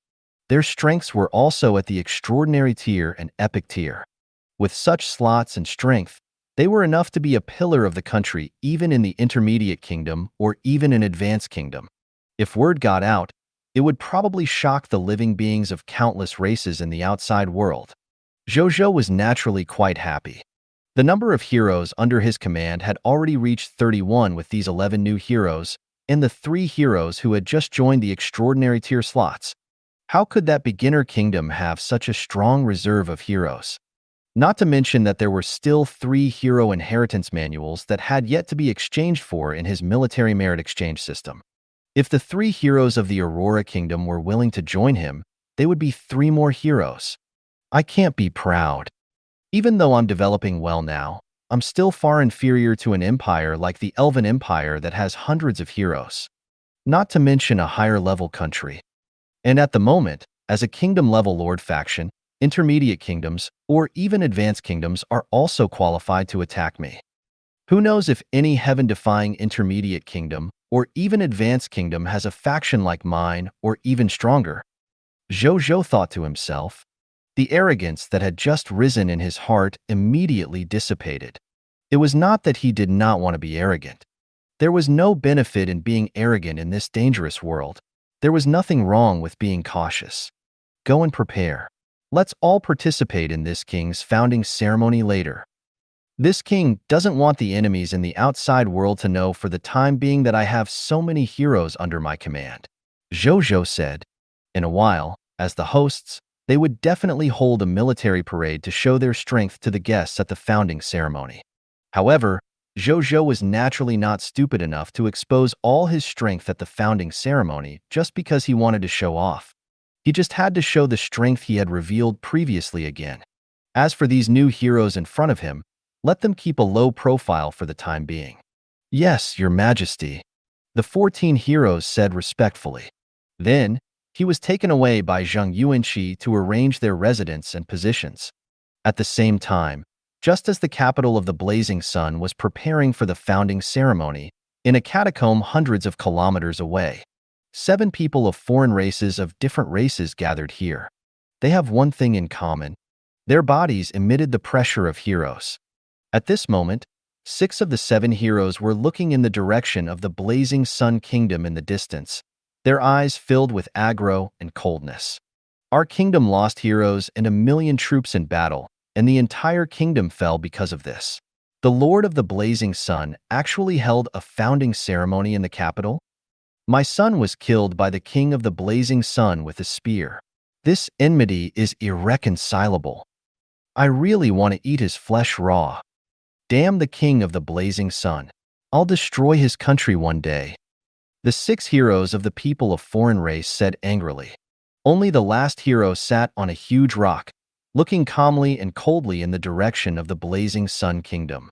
Their strengths were also at the extraordinary tier and epic tier. With such slots and strength, they were enough to be a pillar of the country even in the intermediate kingdom or even an advanced kingdom. If word got out, it would probably shock the living beings of countless races in the outside world. Zhou Zhou was naturally quite happy. The number of heroes under his command had already reached 31 with these 11 new heroes and the 3 heroes who had just joined the extraordinary tier slots. How could that beginner kingdom have such a strong reserve of heroes? Not to mention that there were still 3 hero inheritance manuals that had yet to be exchanged for in his military merit exchange system. If the 3 heroes of the Aurora Kingdom were willing to join him, they would be 3 more heroes. I can't be proud. Even though I'm developing well now, I'm still far inferior to an empire like the Elven Empire that has hundreds of heroes. Not to mention a higher-level country. And at the moment, as a kingdom-level lord faction, intermediate kingdoms, or even advanced kingdoms are also qualified to attack me. Who knows if any heaven-defying intermediate kingdom or even advanced kingdom has a faction like mine or even stronger? Zhou Zhou thought to himself. The arrogance that had just risen in his heart immediately dissipated. It was not that he did not want to be arrogant. There was no benefit in being arrogant in this dangerous world. There was nothing wrong with being cautious. Go and prepare. Let's all participate in this king's founding ceremony later. This king doesn't want the enemies in the outside world to know for the time being that I have so many heroes under my command. Zhou Zhou said. In a while, as the hosts, they would definitely hold a military parade to show their strength to the guests at the founding ceremony. However, Zhou Zhou was naturally not stupid enough to expose all his strength at the founding ceremony just because he wanted to show off. He just had to show the strength he had revealed previously again. As for these new heroes in front of him, let them keep a low profile for the time being. Yes, Your Majesty, the 14 heroes said respectfully. Then, he was taken away by Zhang Yuanqi to arrange their residence and positions. At the same time, just as the capital of the Blazing Sun was preparing for the founding ceremony, in a catacomb hundreds of kilometers away, 7 people of foreign races of different races gathered here. They have one thing in common. Their bodies emitted the pressure of heroes. At this moment, 6 of the 7 heroes were looking in the direction of the Blazing Sun Kingdom in the distance, their eyes filled with aggro and coldness. Our kingdom lost heroes and 1,000,000 troops in battle, and the entire kingdom fell because of this. The Lord of the Blazing Sun actually held a founding ceremony in the capital? My son was killed by the king of the Blazing Sun with a spear. This enmity is irreconcilable. I really want to eat his flesh raw. Damn the king of the Blazing Sun. I'll destroy his country one day. The 6 heroes of the people of foreign race said angrily. Only the last hero sat on a huge rock, looking calmly and coldly in the direction of the Blazing Sun Kingdom.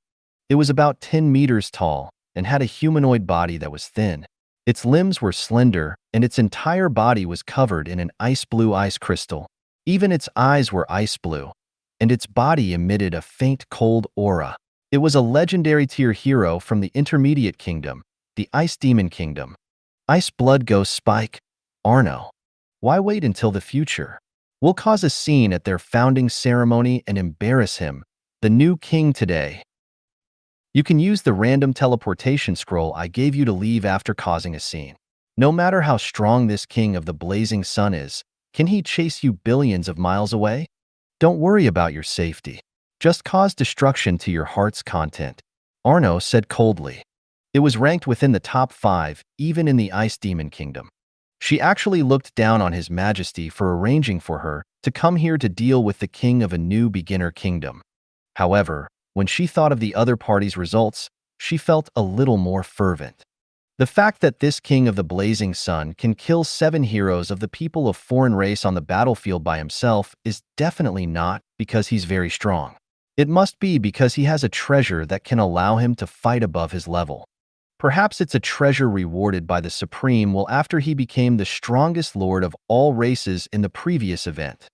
It was about 10 meters tall and had a humanoid body that was thin. Its limbs were slender, and its entire body was covered in an ice-blue ice crystal. Even its eyes were ice blue, and its body emitted a faint cold aura. It was a legendary tier hero from the Intermediate Kingdom, the Ice Demon Kingdom. Ice Blood Ghost Spike, Arno. Why wait until the future? We'll cause a scene at their founding ceremony and embarrass him, the new king today. You can use the random teleportation scroll I gave you to leave after causing a scene. No matter how strong this king of the Blazing Sun is, can he chase you billions of miles away? Don't worry about your safety. Just cause destruction to your heart's content, Arno said coldly. It was ranked within the top 5, even in the Ice Demon Kingdom. She actually looked down on His Majesty for arranging for her to come here to deal with the king of a new beginner kingdom. However, when she thought of the other party's results, she felt a little more fervent. The fact that this king of the Blazing Sun can kill 7 heroes of the people of foreign race on the battlefield by himself is definitely not because he's very strong. It must be because he has a treasure that can allow him to fight above his level. Perhaps it's a treasure rewarded by the Supreme after he became the strongest lord of all races in the previous event.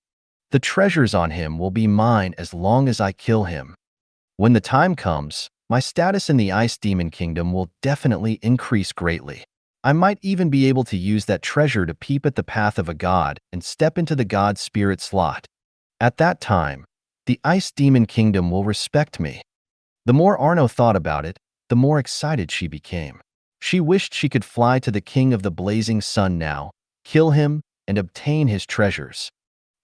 The treasures on him will be mine as long as I kill him. When the time comes, my status in the Ice Demon Kingdom will definitely increase greatly. I might even be able to use that treasure to peep at the path of a god and step into the god spirit slot. At that time, the Ice Demon Kingdom will respect me. The more Arno thought about it, the more excited she became. She wished she could fly to the king of the Blazing Sun now, kill him, and obtain his treasures.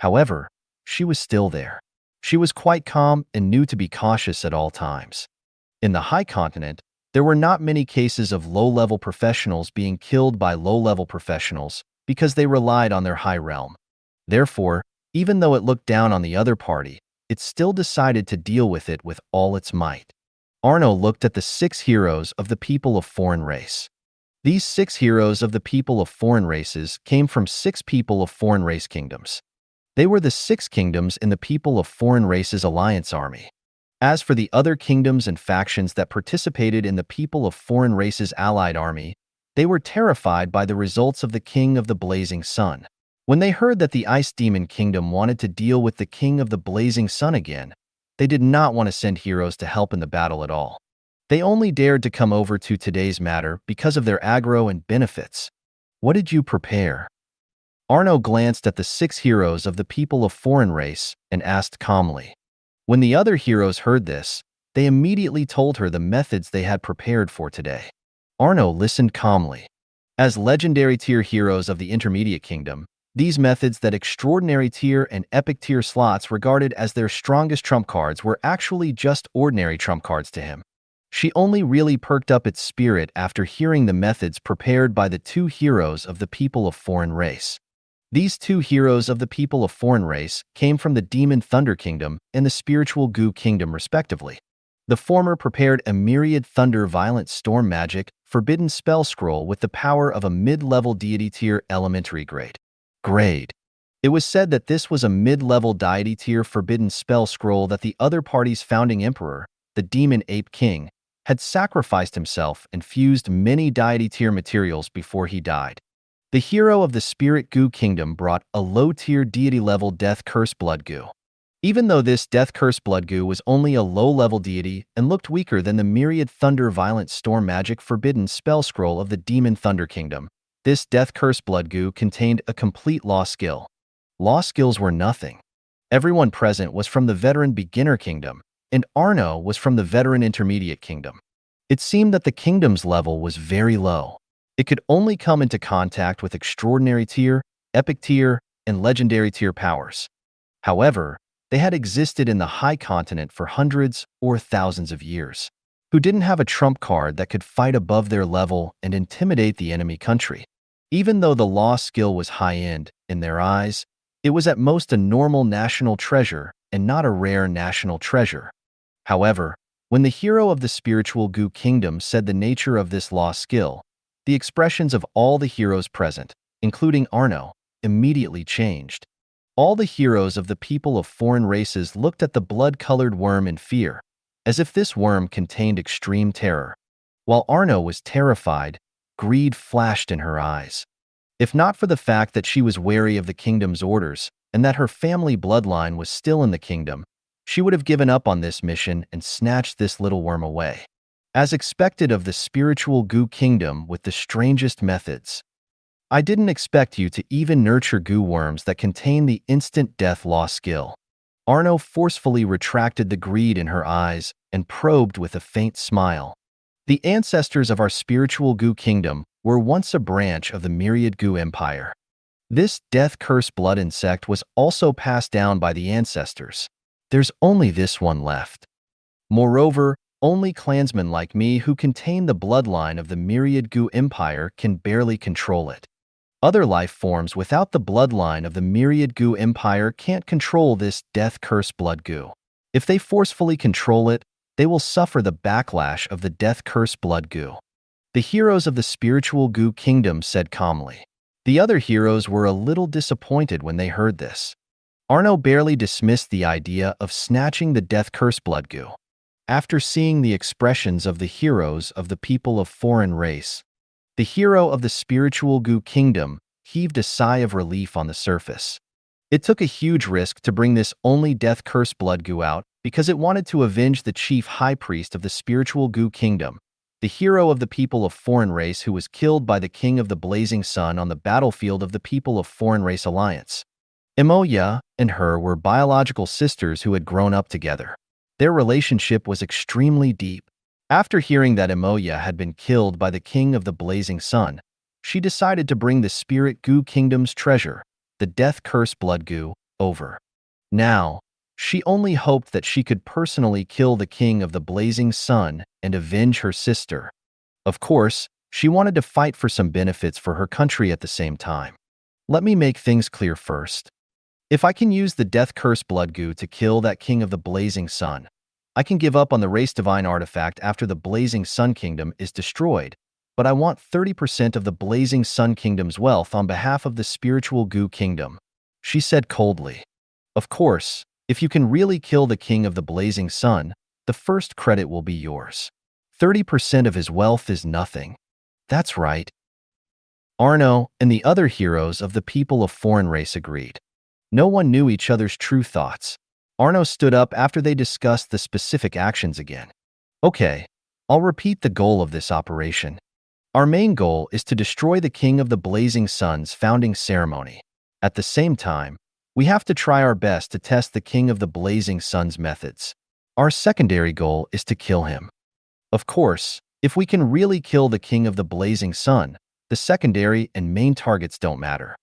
However, she was still there. She was quite calm and knew to be cautious at all times. In the High Continent, there were not many cases of low-level professionals being killed by low-level professionals because they relied on their high realm. Therefore, even though it looked down on the other party, it still decided to deal with it with all its might. Arno looked at the 6 heroes of the people of foreign race. These 6 heroes of the people of foreign races came from 6 people of foreign race kingdoms. They were the 6 kingdoms in the people of foreign races alliance army. As for the other kingdoms and factions that participated in the people of foreign races allied army, they were terrified by the results of the king of the Blazing Sun. When they heard that the Ice Demon Kingdom wanted to deal with the king of the Blazing Sun again, they did not want to send heroes to help in the battle at all. They only dared to come over to today's matter because of their aggro and benefits. What did you prepare? Arno glanced at the 6 heroes of the people of foreign race and asked calmly. When the other heroes heard this, they immediately told her the methods they had prepared for today. Arno listened calmly. As legendary tier heroes of the Intermediate Kingdom, These methods that extraordinary tier and epic tier slots regarded as their strongest trump cards were actually just ordinary trump cards to him. She only really perked up its spirit after hearing the methods prepared by the two heroes of the people of foreign race. These two heroes of the people of foreign race came from the Demon Thunder Kingdom and the Spiritual Goo Kingdom respectively. The former prepared a myriad thunder violent storm magic forbidden spell scroll with the power of a mid-level deity tier elementary grade. It was said that this was a mid-level deity tier forbidden spell scroll that the other party's founding emperor, the Demon Ape King, had sacrificed himself and fused many deity tier materials before he died. The hero of the Spirit Goo Kingdom brought a low-tier deity-level Death Curse Blood Goo. Even though this Death Curse Blood Goo was only a low-level deity and looked weaker than the myriad thunder violent storm magic forbidden spell scroll of the Demon Thunder Kingdom, this Death Curse Blood Goo contained a complete law skill. Law skills were nothing. Everyone present was from the Veteran Beginner Kingdom, and Arno was from the Veteran Intermediate Kingdom. It seemed that the kingdom's level was very low. It could only come into contact with extraordinary tier, epic tier, and legendary tier powers. However, they had existed in the High Continent for hundreds or thousands of years, who didn't have a trump card that could fight above their level and intimidate the enemy country. Even though the law skill was high-end, in their eyes, it was at most a normal national treasure and not a rare national treasure. However, when the hero of the Spiritual Goo Kingdom said the nature of this law skill, the expressions of all the heroes present, including Arno, immediately changed. All the heroes of the people of foreign races looked at the blood-colored worm in fear, as if this worm contained extreme terror. While Arno was terrified, greed flashed in her eyes. If not for the fact that she was wary of the kingdom's orders and that her family bloodline was still in the kingdom, she would have given up on this mission and snatched this little worm away. As expected of the Spiritual Goo Kingdom with the strangest methods. I didn't expect you to even nurture goo worms that contain the instant death law skill. Arno forcefully retracted the greed in her eyes and probed with a faint smile. The ancestors of our Spiritual Goo Kingdom were once a branch of the Myriad Goo Empire. This death curse blood insect was also passed down by the ancestors. There's only this one left. Moreover, only clansmen like me who contain the bloodline of the Myriad Goo Empire can barely control it. Other life forms without the bloodline of the Myriad Goo Empire can't control this death curse blood goo. If they forcefully control it, they will suffer the backlash of the death curse blood goo. The heroes of the Spiritual Goo Kingdom said calmly. The other heroes were a little disappointed when they heard this. Arno barely dismissed the idea of snatching the death curse blood goo. After seeing the expressions of the heroes of the people of foreign race, the hero of the Spiritual Goo Kingdom heaved a sigh of relief on the surface. It took a huge risk to bring this only death curse blood goo out because it wanted to avenge the chief high priest of the Spiritual Goo Kingdom, the hero of the people of foreign race who was killed by the king of the blazing sun on the battlefield of the people of foreign race alliance. Imoya and her were biological sisters who had grown up together. Their relationship was extremely deep. After hearing that Imoya had been killed by the king of the blazing sun, she decided to bring the Spirit Goo Kingdom's treasure, the death curse blood goo, over. Now, she only hoped that she could personally kill the king of the blazing sun and avenge her sister. Of course, she wanted to fight for some benefits for her country at the same time. Let me make things clear first. If I can use the death curse blood goo to kill that king of the blazing sun, I can give up on the race divine artifact after the blazing sun kingdom is destroyed, but I want 30% of the blazing sun kingdom's wealth on behalf of the Spiritual Goo Kingdom, she said coldly. Of course, if you can really kill the king of the blazing sun, the first credit will be yours. 30% of his wealth is nothing. That's right. Arno and the other heroes of the people of foreign race agreed. No one knew each other's true thoughts. Arno stood up after they discussed the specific actions again. Okay, I'll repeat the goal of this operation. Our main goal is to destroy the King of the Blazing Sun's founding ceremony. At the same time, we have to try our best to test the King of the Blazing Sun's methods. Our secondary goal is to kill him. Of course, if we can really kill the King of the Blazing Sun, the secondary and main targets don't matter.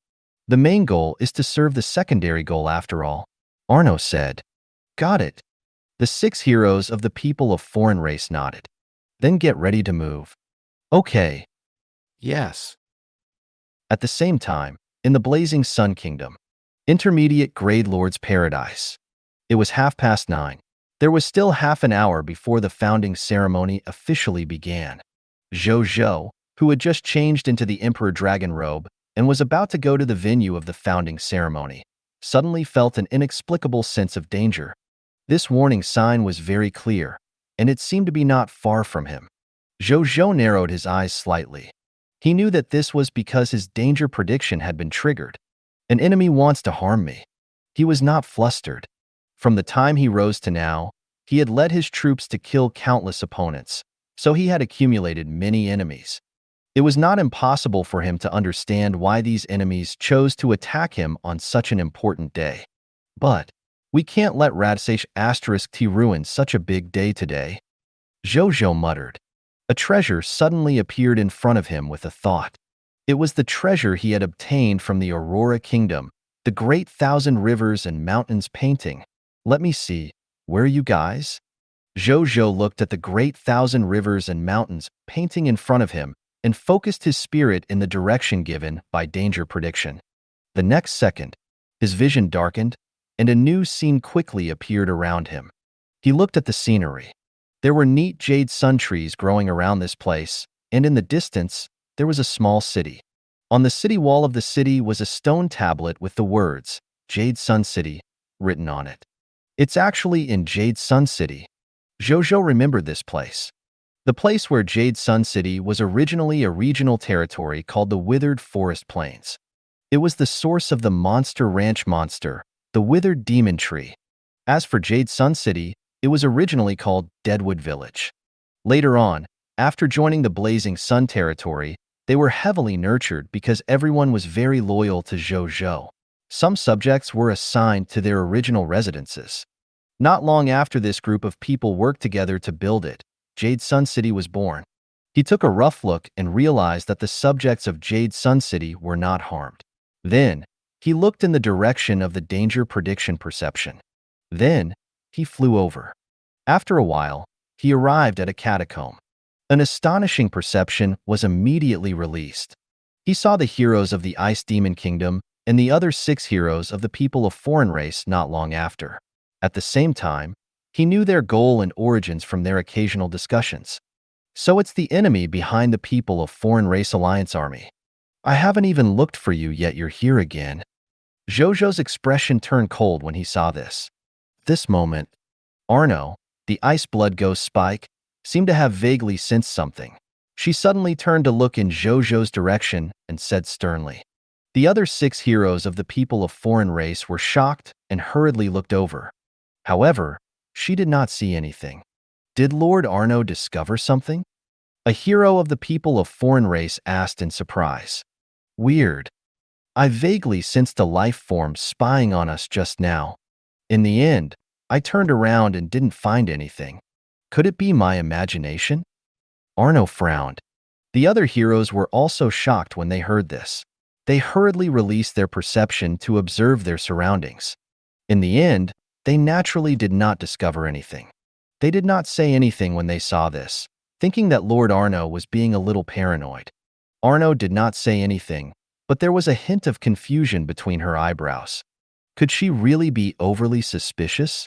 The main goal is to serve the secondary goal after all, Arno said. Got it. The 6 heroes of the people of foreign race nodded. Then get ready to move. Okay. Yes. At the same time, in the Blazing Sun Kingdom, intermediate grade Lord's Paradise. It was 9:30. There was still half an hour before the founding ceremony officially began. Zhou Zhou, who had just changed into the Emperor Dragon robe and was about to go to the venue of the founding ceremony, suddenly felt an inexplicable sense of danger. This warning sign was very clear, and it seemed to be not far from him. Zhou Zhou narrowed his eyes slightly. He knew that this was because his danger prediction had been triggered. An enemy wants to harm me. He was not flustered. From the time he rose to now, he had led his troops to kill countless opponents, so he had accumulated many enemies. It was not impossible for him to understand why these enemies chose to attack him on such an important day. But we can't let Radsash*T ruin such a big day today. Zhou Zhou muttered. A treasure suddenly appeared in front of him with a thought. It was the treasure he had obtained from the Aurora Kingdom, the great thousand rivers and mountains painting. Let me see, where are you guys? Zhou Zhou looked at the great thousand rivers and mountains painting in front of him and focused his spirit in the direction given by danger prediction. The next second, his vision darkened, and a new scene quickly appeared around him. He looked at the scenery. There were neat jade sun trees growing around this place, and in the distance, there was a small city. On the city wall of the city was a stone tablet with the words, Jade Sun City, written on it. It's actually in Jade Sun City. Zhou Zhou remembered this place. The place where Jade Sun City was originally a regional territory called the Withered Forest Plains. It was the source of the Monster Ranch monster, the Withered Demon Tree. As for Jade Sun City, it was originally called Deadwood Village. Later on, after joining the Blazing Sun territory, they were heavily nurtured because everyone was very loyal to Zhou Zhou. Some subjects were assigned to their original residences. Not long after this group of people worked together to build it, Jade Sun City was born. He took a rough look and realized that the subjects of Jade Sun City were not harmed. Then, he looked in the direction of the danger prediction perception. Then, he flew over. After a while, he arrived at a catacomb. An astonishing perception was immediately released. He saw the heroes of the Ice Demon Kingdom and the other 6 heroes of the people of foreign race not long after. At the same time, he knew their goal and origins from their occasional discussions. So it's the enemy behind the people of foreign race alliance army. I haven't even looked for you yet you're here again. Zhou Zhou's expression turned cold when he saw this. This moment, Arno, the ice blood ghost Spike, seemed to have vaguely sensed something. She suddenly turned to look in Zhou Zhou's direction and said sternly. The other 6 heroes of the people of foreign race were shocked and hurriedly looked over. However, she did not see anything. Did Lord Arno discover something? A hero of the people of foreign race asked in surprise. Weird. I vaguely sensed a life form spying on us just now. In the end, I turned around and didn't find anything. Could it be my imagination? Arno frowned. The other heroes were also shocked when they heard this. They hurriedly released their perception to observe their surroundings. In the end, they naturally did not discover anything. They did not say anything when they saw this, thinking that Lord Arno was being a little paranoid. Arno did not say anything, but there was a hint of confusion between her eyebrows. Could she really be overly suspicious?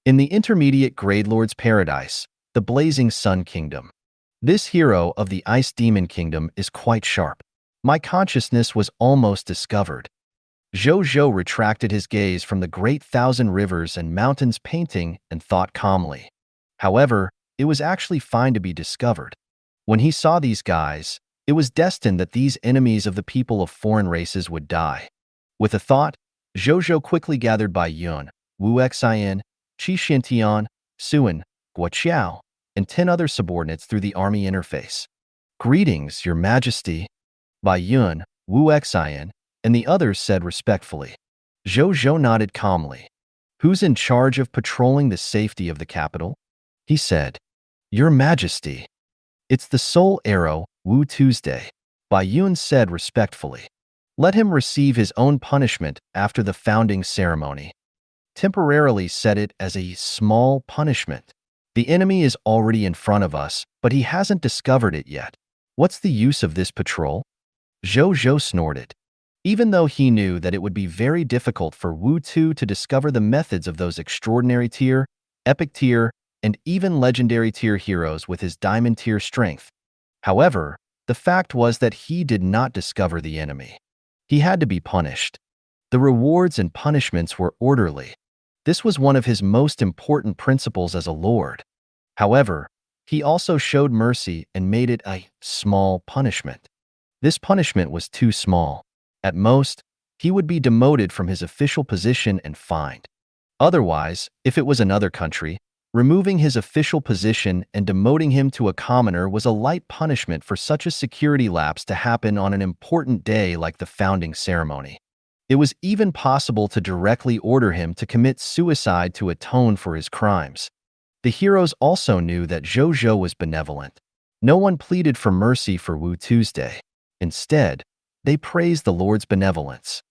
In the intermediate grade Lord's Paradise, the Blazing Sun Kingdom. This hero of the Ice Demon Kingdom is quite sharp. My consciousness was almost discovered. Zhou Zhou retracted his gaze from the great thousand rivers and mountains painting and thought calmly. However, it was actually fine to be discovered. When he saw these guys, it was destined that these enemies of the people of foreign races would die. With a thought, Zhou Zhou quickly gathered Bai Yun, Wu Xian, Qi Xintian, Suan, Guo Qiao, and 10 other subordinates through the army interface. Greetings, Your Majesty. Bai Yun, Wu Xian, and the others said respectfully. Zhou Zhou nodded calmly. Who's in charge of patrolling the safety of the capital? He said. Your Majesty. It's the Soul Arrow, Wu Tuesday. Bai Yun said respectfully. Let him receive his own punishment after the founding ceremony. Temporarily set it as a small punishment. The enemy is already in front of us, but he hasn't discovered it yet. What's the use of this patrol? Zhou Zhou snorted. Even though he knew that it would be very difficult for Wu Tu to discover the methods of those extraordinary tier, epic tier, and even legendary tier heroes with his diamond tier strength. However, the fact was that he did not discover the enemy. He had to be punished. The rewards and punishments were orderly. This was one of his most important principles as a lord. However, he also showed mercy and made it a small punishment. This punishment was too small. At most, he would be demoted from his official position and fined. Otherwise, if it was another country, removing his official position and demoting him to a commoner was a light punishment for such a security lapse to happen on an important day like the founding ceremony. It was even possible to directly order him to commit suicide to atone for his crimes. The heroes also knew that Zhou Zhou was benevolent. No one pleaded for mercy for Wu Tuesday. Instead, they praised the Lord's benevolence.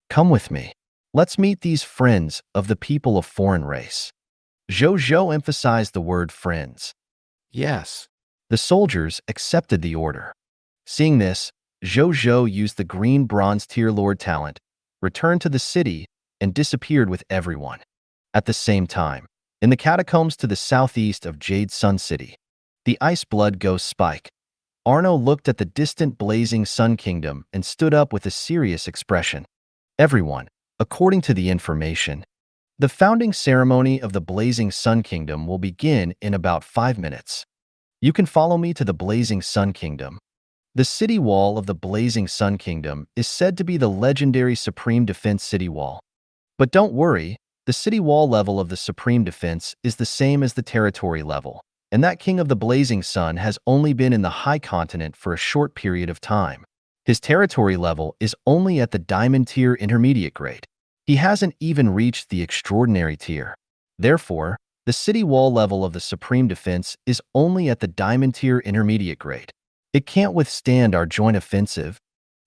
Come with me. Let's meet these friends of the people of foreign race. Zhou Zhou emphasized the word friends. Yes. The soldiers accepted the order. Seeing this, Zhou Zhou used the green bronze tier lord talent, returned to the city, and disappeared with everyone. At the same time, in the catacombs to the southeast of Jade Sun City, the Ice Blood Ghost Spike, Arno looked at the distant blazing Sun Kingdom and stood up with a serious expression. Everyone, according to the information, the founding ceremony of the Blazing Sun Kingdom will begin in about 5 minutes. You can follow me to the Blazing Sun Kingdom. The city wall of the Blazing Sun Kingdom is said to be the legendary Supreme Defense City Wall. But don't worry, the city wall level of the Supreme Defense is the same as the territory level, and that King of the Blazing Sun has only been in the High Continent for a short period of time. His territory level is only at the Diamond Tier Intermediate grade. He hasn't even reached the Extraordinary Tier. Therefore, the city wall level of the Supreme Defense is only at the Diamond Tier Intermediate grade. It can't withstand our joint offensive.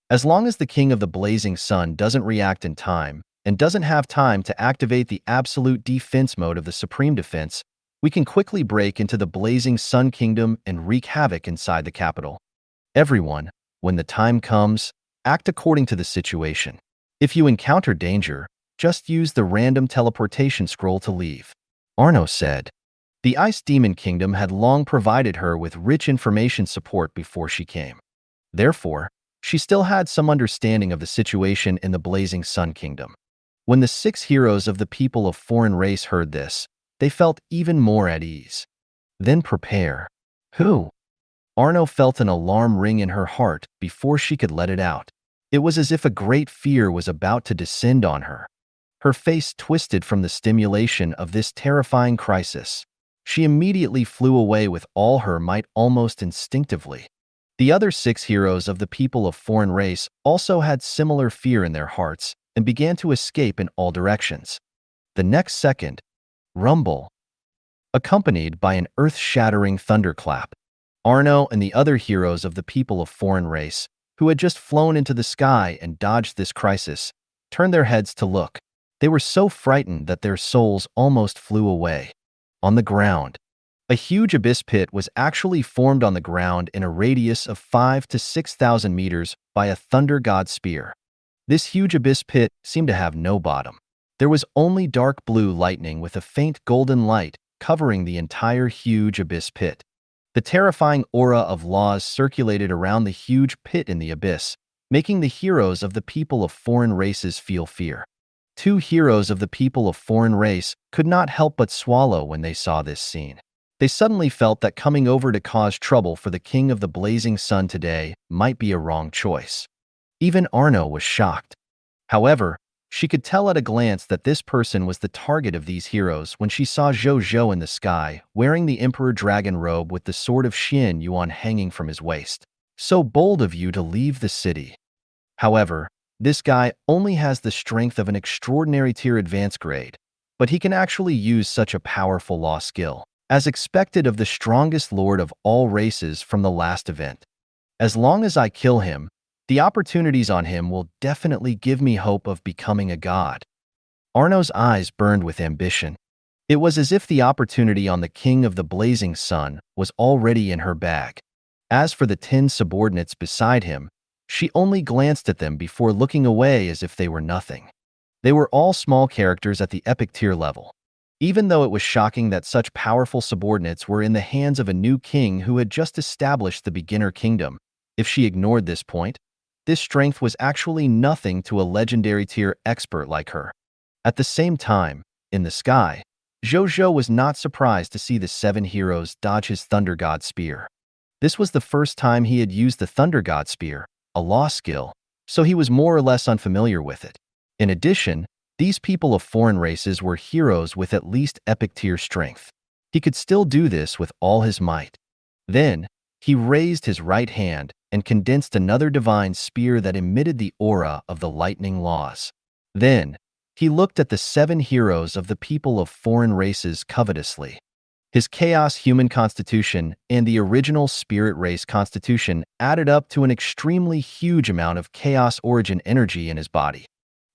As long as the King of the Blazing Sun doesn't react in time and doesn't have time to activate the absolute defense mode of the Supreme Defense, we can quickly break into the Blazing Sun Kingdom and wreak havoc inside the capital. Everyone, when the time comes, act according to the situation. If you encounter danger, just use the random teleportation scroll to leave. Arno said. The Ice Demon Kingdom had long provided her with rich information support before she came. Therefore, she still had some understanding of the situation in the Blazing Sun Kingdom. When the 6 heroes of the people of foreign race heard this, they felt even more at ease. Then prepare. Who? Arno felt an alarm ring in her heart before she could let it out. It was as if a great fear was about to descend on her. Her face twisted from the stimulation of this terrifying crisis. She immediately flew away with all her might almost instinctively. The other 6 heroes of the people of foreign race also had similar fear in their hearts and began to escape in all directions. The next second, rumble, accompanied by an earth-shattering thunderclap. Arno and the other heroes of the people of foreign race, who had just flown into the sky and dodged this crisis, turned their heads to look. They were so frightened that their souls almost flew away. On the ground, a huge abyss pit was actually formed on the ground in a radius of 5,000 to 6,000 meters by a thunder god spear. This huge abyss pit seemed to have no bottom. There was only dark blue lightning with a faint golden light covering the entire huge abyss pit. The terrifying aura of laws circulated around the huge pit in the abyss, making the heroes of the people of foreign races feel fear. 2 heroes of the people of foreign race could not help but swallow when they saw this scene. They suddenly felt that coming over to cause trouble for the King of the Blazing Sun today might be a wrong choice. Even Arno was shocked. However, she could tell at a glance that this person was the target of these heroes when she saw Zhou Zhou in the sky, wearing the Emperor Dragon robe with the sword of Xin Yuan hanging from his waist. So bold of you to leave the city. However, this guy only has the strength of an extraordinary tier advanced grade, but he can actually use such a powerful law skill, as expected of the strongest lord of all races from the last event. As long as I kill him, The opportunities on him will definitely give me hope of becoming a god. Arno's eyes burned with ambition. It was as if the opportunity on the King of the Blazing Sun was already in her bag. As for the 10 subordinates beside him, she only glanced at them before looking away as if they were nothing. They were all small characters at the epic tier level. Even though it was shocking that such powerful subordinates were in the hands of a new king who had just established the beginner kingdom, if she ignored this point, this strength was actually nothing to a legendary tier expert like her. At the same time, in the sky, Zhou Zhou was not surprised to see the 7 heroes dodge his Thunder God Spear. This was the first time he had used the Thunder God Spear, a law skill, so he was more or less unfamiliar with it. In addition, these people of foreign races were heroes with at least epic tier strength. He could still do this with all his might. Then, he raised his right hand and condensed another divine spear that emitted the aura of the lightning laws. Then, he looked at the 7 heroes of the people of foreign races covetously. His chaos human constitution and the original spirit race constitution added up to an extremely huge amount of chaos origin energy in his body.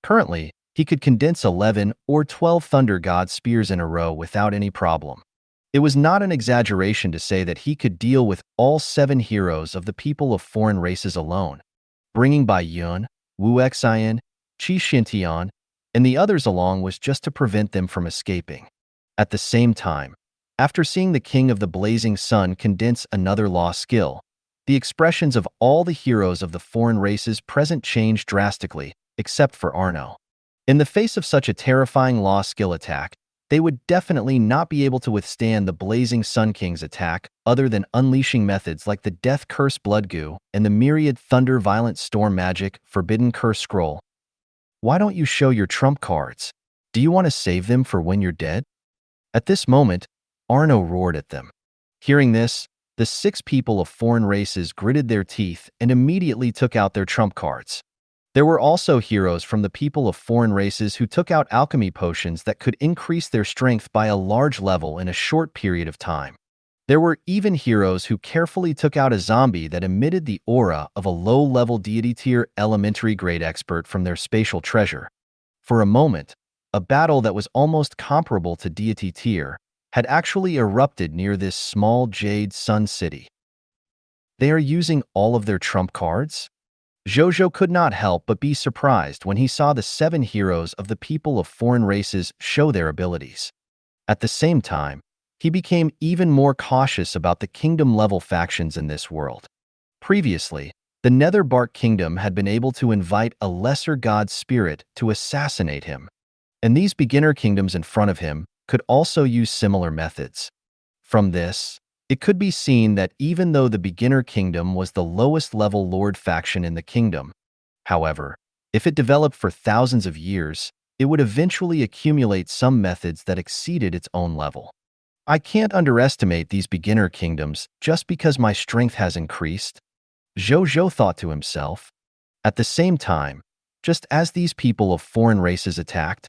Currently, he could condense 11 or 12 Thunder God spears in a row without any problem. It was not an exaggeration to say that he could deal with all 7 heroes of the people of foreign races alone, bringing Bai Yun, Wu Xian, Qi Xintian, and the others along was just to prevent them from escaping. At the same time, after seeing the King of the Blazing Sun condense another law skill, the expressions of all the heroes of the foreign races present changed drastically, except for Arno. In the face of such a terrifying law skill attack, they would definitely not be able to withstand the Blazing Sun King's attack other than unleashing methods like the Death Curse Blood Goo and the myriad Thunder Violent Storm Magic Forbidden Curse Scroll. Why don't you show your trump cards? Do you want to save them for when you're dead? At this moment, Arno roared at them. Hearing this, the 6 people of foreign races gritted their teeth and immediately took out their trump cards. There were also heroes from the people of foreign races who took out alchemy potions that could increase their strength by a large level in a short period of time. There were even heroes who carefully took out a zombie that emitted the aura of a low-level deity tier elementary grade expert from their spatial treasure. For a moment, a battle that was almost comparable to deity tier had actually erupted near this small Jade Sun city. They are using all of their trump cards? Zhou Zhou could not help but be surprised when he saw the 7 heroes of the people of foreign races show their abilities. At the same time, he became even more cautious about the kingdom-level factions in this world. Previously, the Netherbark Kingdom had been able to invite a lesser god spirit to assassinate him, and these beginner kingdoms in front of him could also use similar methods. From this, it could be seen that even though the beginner kingdom was the lowest-level lord faction in the kingdom, however, if it developed for thousands of years, it would eventually accumulate some methods that exceeded its own level. I can't underestimate these beginner kingdoms just because my strength has increased, Zhou Zhou thought to himself. At the same time, just as these people of foreign races attacked,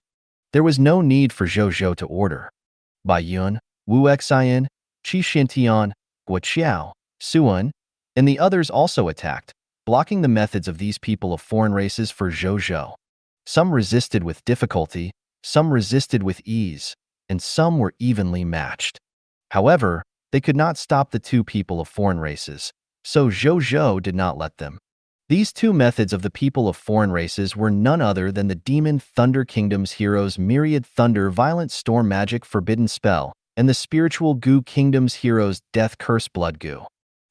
there was no need for Zhou Zhou to order. Bai Yun, Wu Xian, Qi Xintian, Guo Qiao, Suan, and the others also attacked, blocking the methods of these people of foreign races for Zhou Zhou. Some resisted with difficulty, some resisted with ease, and some were evenly matched. However, they could not stop the 2 people of foreign races, so Zhou Zhou did not let them. These 2 methods of the people of foreign races were none other than the Demon Thunder Kingdom's heroes' Myriad Thunder Violent Storm Magic Forbidden Spell and the Spiritual Goo Kingdom's heroes' Death Curse Blood Goo.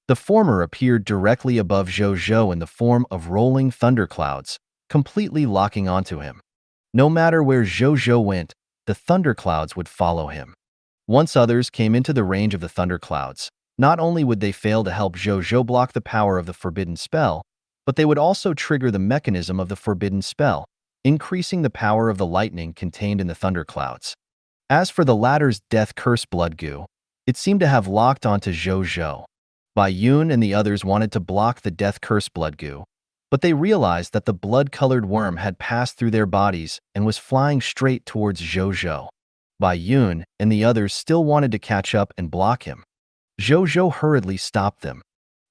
The former appeared directly above Zhou Zhou in the form of rolling thunderclouds, completely locking onto him. No matter where Zhou Zhou went, the thunderclouds would follow him. Once others came into the range of the thunderclouds, not only would they fail to help Zhou Zhou block the power of the forbidden spell, but they would also trigger the mechanism of the forbidden spell, increasing the power of the lightning contained in the thunderclouds. As for the latter's Death Curse Blood Goo, it seemed to have locked onto Zhou Zhou. Bai Yun and the others wanted to block the Death Curse Blood Goo, but they realized that the blood-colored worm had passed through their bodies and was flying straight towards Zhou Zhou. Bai Yun and the others still wanted to catch up and block him. Zhou Zhou hurriedly stopped them.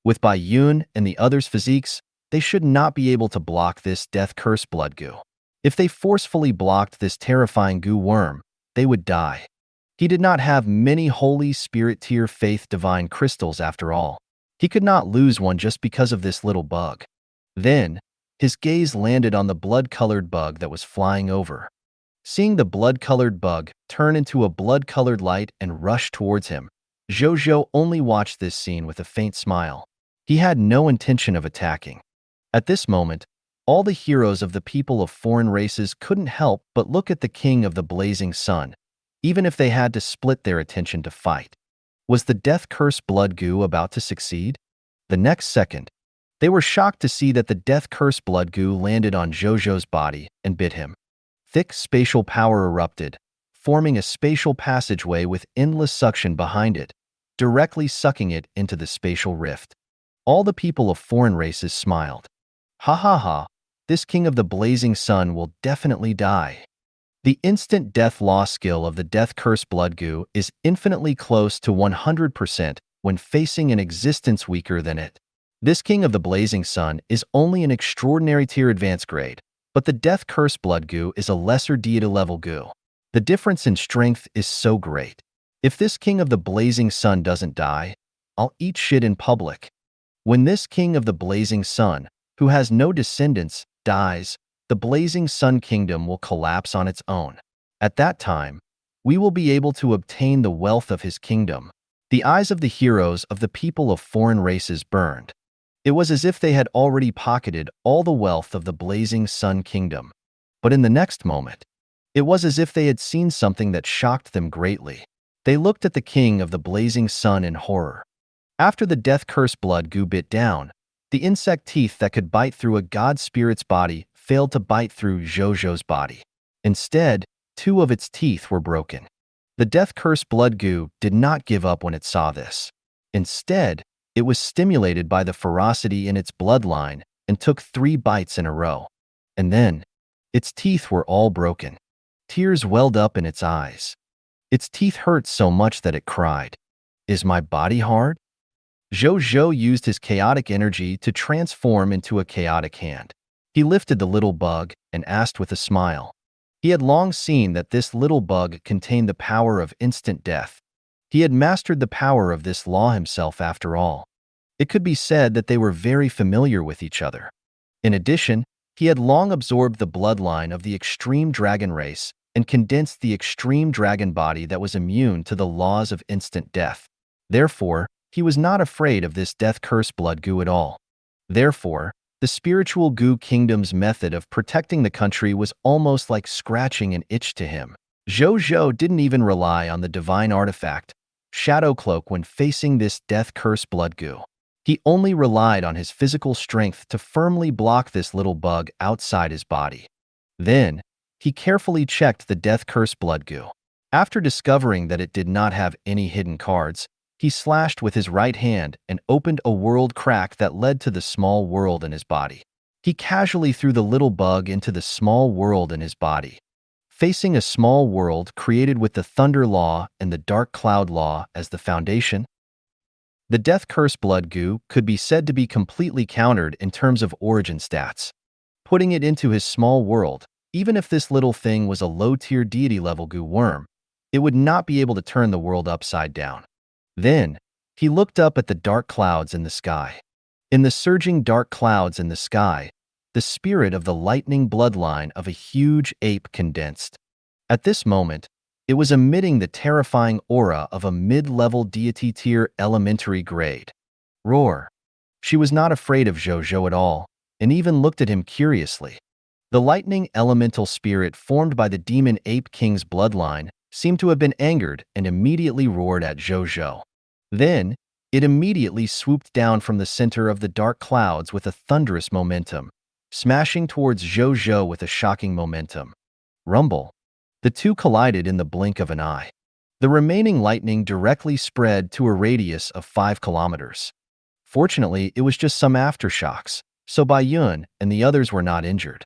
With Bai Yun and the others' physiques, they should not be able to block this death-cursed blood goo. If they forcefully blocked this terrifying goo worm, they would die. He did not have many Holy Spirit tier faith divine crystals after all. He could not lose one just because of this little bug. Then, his gaze landed on the blood-colored bug that was flying over. Seeing the blood-colored bug turn into a blood-colored light and rush towards him, Zhou Zhou only watched this scene with a faint smile. He had no intention of attacking. At this moment, all the heroes of the people of foreign races couldn't help but look at the king of the blazing sun, even if they had to split their attention to fight. Was the death-cursed blood goo about to succeed? The next second, they were shocked to see that the death-cursed blood goo landed on Zhou Zhou's body and bit him. Thick spatial power erupted, forming a spatial passageway with endless suction behind it, directly sucking it into the spatial rift. All the people of foreign races smiled. Ha ha ha, this king of the blazing sun will definitely die. The instant death loss skill of the death-cursed blood goo is infinitely close to 100% when facing an existence weaker than it. This king of the blazing sun is only an extraordinary tier advanced grade, but the death-cursed blood goo is a lesser deity level goo. The difference in strength is so great. If this king of the blazing sun doesn't die, I'll eat shit in public. When this king of the blazing sun, who has no descendants, dies, the blazing sun kingdom will collapse on its own. At that time, we will be able to obtain the wealth of his kingdom. The eyes of the heroes of the people of foreign races burned. It was as if they had already pocketed all the wealth of the blazing sun kingdom. But in the next moment, it was as if they had seen something that shocked them greatly. They looked at the king of the blazing sun in horror. After the death-cursed blood goo bit down, the insect teeth that could bite through a god spirit's body failed to bite through Zhou Zhou's body. Instead, 2 of its teeth were broken. The death-cursed blood goo did not give up when it saw this. Instead, it was stimulated by the ferocity in its bloodline and took 3 bites in a row. And then, its teeth were all broken. Tears welled up in its eyes. Its teeth hurt so much that it cried. Is my body hard? Zhou Zhou used his chaotic energy to transform into a chaotic hand. He lifted the little bug and asked with a smile. He had long seen that this little bug contained the power of instant death. He had mastered the power of this law himself after all. It could be said that they were very familiar with each other. In addition, he had long absorbed the bloodline of the extreme dragon race and condensed the extreme dragon body that was immune to the laws of instant death. Therefore, he was not afraid of this death-cursed blood goo at all. Therefore, the spiritual goo kingdom's method of protecting the country was almost like scratching an itch to him. Zhou Zhou didn't even rely on the divine artifact, Shadow Cloak, when facing this death-cursed blood goo. He only relied on his physical strength to firmly block this little bug outside his body. Then, he carefully checked the death-cursed blood goo. After discovering that it did not have any hidden cards, he slashed with his right hand and opened a world crack that led to the small world in his body. He casually threw the little bug into the small world in his body. Facing a small world created with the Thunder Law and the Dark Cloud Law as the foundation, the death-cursed blood goo could be said to be completely countered in terms of origin stats. Putting it into his small world, even if this little thing was a low-tier deity-level goo worm, it would not be able to turn the world upside down. Then, he looked up at the dark clouds in the sky. In the surging dark clouds in the sky, the spirit of the lightning bloodline of a huge ape condensed. At this moment, it was emitting the terrifying aura of a mid-level deity tier elementary grade. Roar. She was not afraid of Zhou Zhou at all, and even looked at him curiously. The lightning elemental spirit formed by the demon ape king's bloodline seemed to have been angered and immediately roared at Zhou Zhou. Then, it immediately swooped down from the center of the dark clouds with a thunderous momentum, smashing towards Zhou Zhou with a shocking momentum. Rumble. The two collided in the blink of an eye. The remaining lightning directly spread to a radius of 5 kilometers. Fortunately, it was just some aftershocks, so Bai Yun and the others were not injured.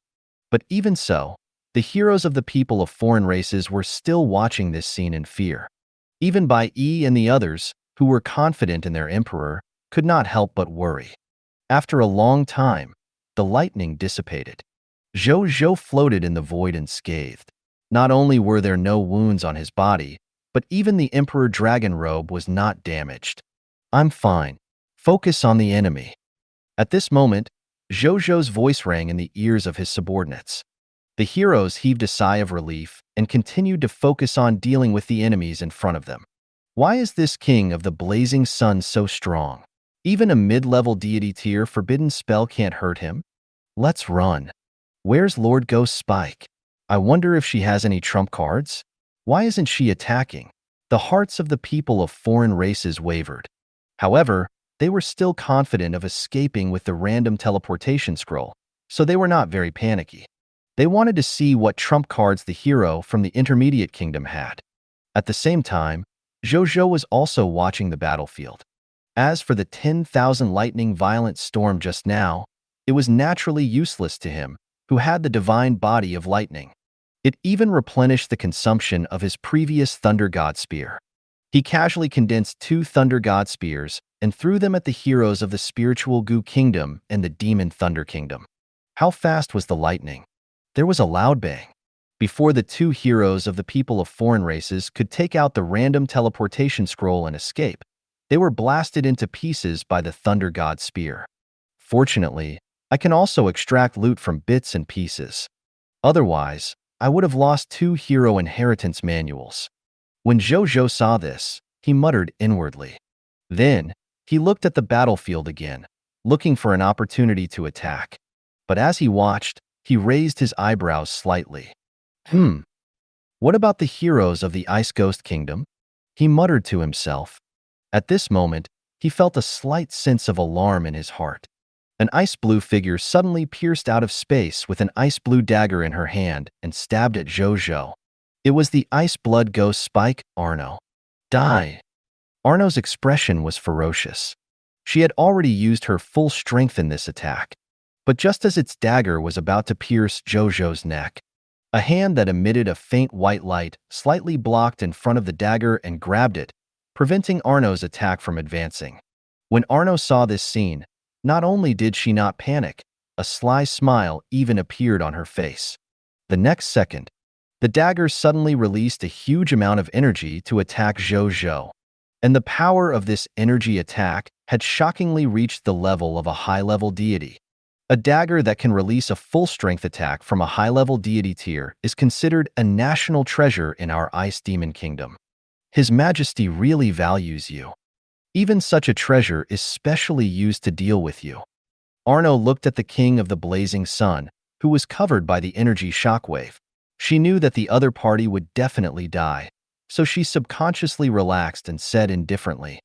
But even so, the heroes of the people of foreign races were still watching this scene in fear. Even Bai Yi and the others, who were confident in their emperor, could not help but worry. After a long time, the lightning dissipated. Zhou Zhou floated in the void unscathed. Not only were there no wounds on his body, but even the Emperor Dragon robe was not damaged. "I'm fine. Focus on the enemy." At this moment, Zhou Zhou's voice rang in the ears of his subordinates. The heroes heaved a sigh of relief and continued to focus on dealing with the enemies in front of them. Why is this king of the blazing sun so strong? Even a mid-level deity tier forbidden spell can't hurt him? Let's run. Where's Lord Ghost Spike? I wonder if she has any trump cards? Why isn't she attacking? The hearts of the people of foreign races wavered. However, they were still confident of escaping with the random teleportation scroll, so they were not very panicky. They wanted to see what trump cards the hero from the Intermediate Kingdom had. At the same time, Zhou Zhou was also watching the battlefield. As for the 10,000 lightning violent storm just now, it was naturally useless to him, who had the divine body of lightning. It even replenished the consumption of his previous Thunder God Spear. He casually condensed 2 Thunder God Spears and threw them at the heroes of the Spiritual Goo Kingdom and the Demon Thunder Kingdom. How fast was the lightning? There was a loud bang. Before the 2 heroes of the people of foreign races could take out the random teleportation scroll and escape, they were blasted into pieces by the Thunder God Spear. Fortunately, I can also extract loot from bits and pieces. Otherwise, I would have lost 2 hero inheritance manuals. When Zhou Zhou saw this, he muttered inwardly. Then, he looked at the battlefield again, looking for an opportunity to attack. But as he watched, he raised his eyebrows slightly. What about the heroes of the Ice Ghost Kingdom? He muttered to himself. At this moment, he felt a slight sense of alarm in his heart. An ice-blue figure suddenly pierced out of space with an ice-blue dagger in her hand and stabbed at Zhou Zhou. It was the Ice Blood Ghost Spike, Arno. Die! Arno's expression was ferocious. She had already used her full strength in this attack. But just as its dagger was about to pierce Zhou Zhou's neck, a hand that emitted a faint white light slightly blocked in front of the dagger and grabbed it, preventing Arno's attack from advancing. When Arno saw this scene, not only did she not panic, a sly smile even appeared on her face. The next second, the dagger suddenly released a huge amount of energy to attack Zhou Zhou. And the power of this energy attack had shockingly reached the level of a high-level deity. A dagger that can release a full-strength attack from a high-level deity tier is considered a national treasure in our Ice Demon Kingdom. His Majesty really values you. Even such a treasure is specially used to deal with you. Arno looked at the King of the Blazing Sun, who was covered by the energy shockwave. She knew that the other party would definitely die, so she subconsciously relaxed and said indifferently.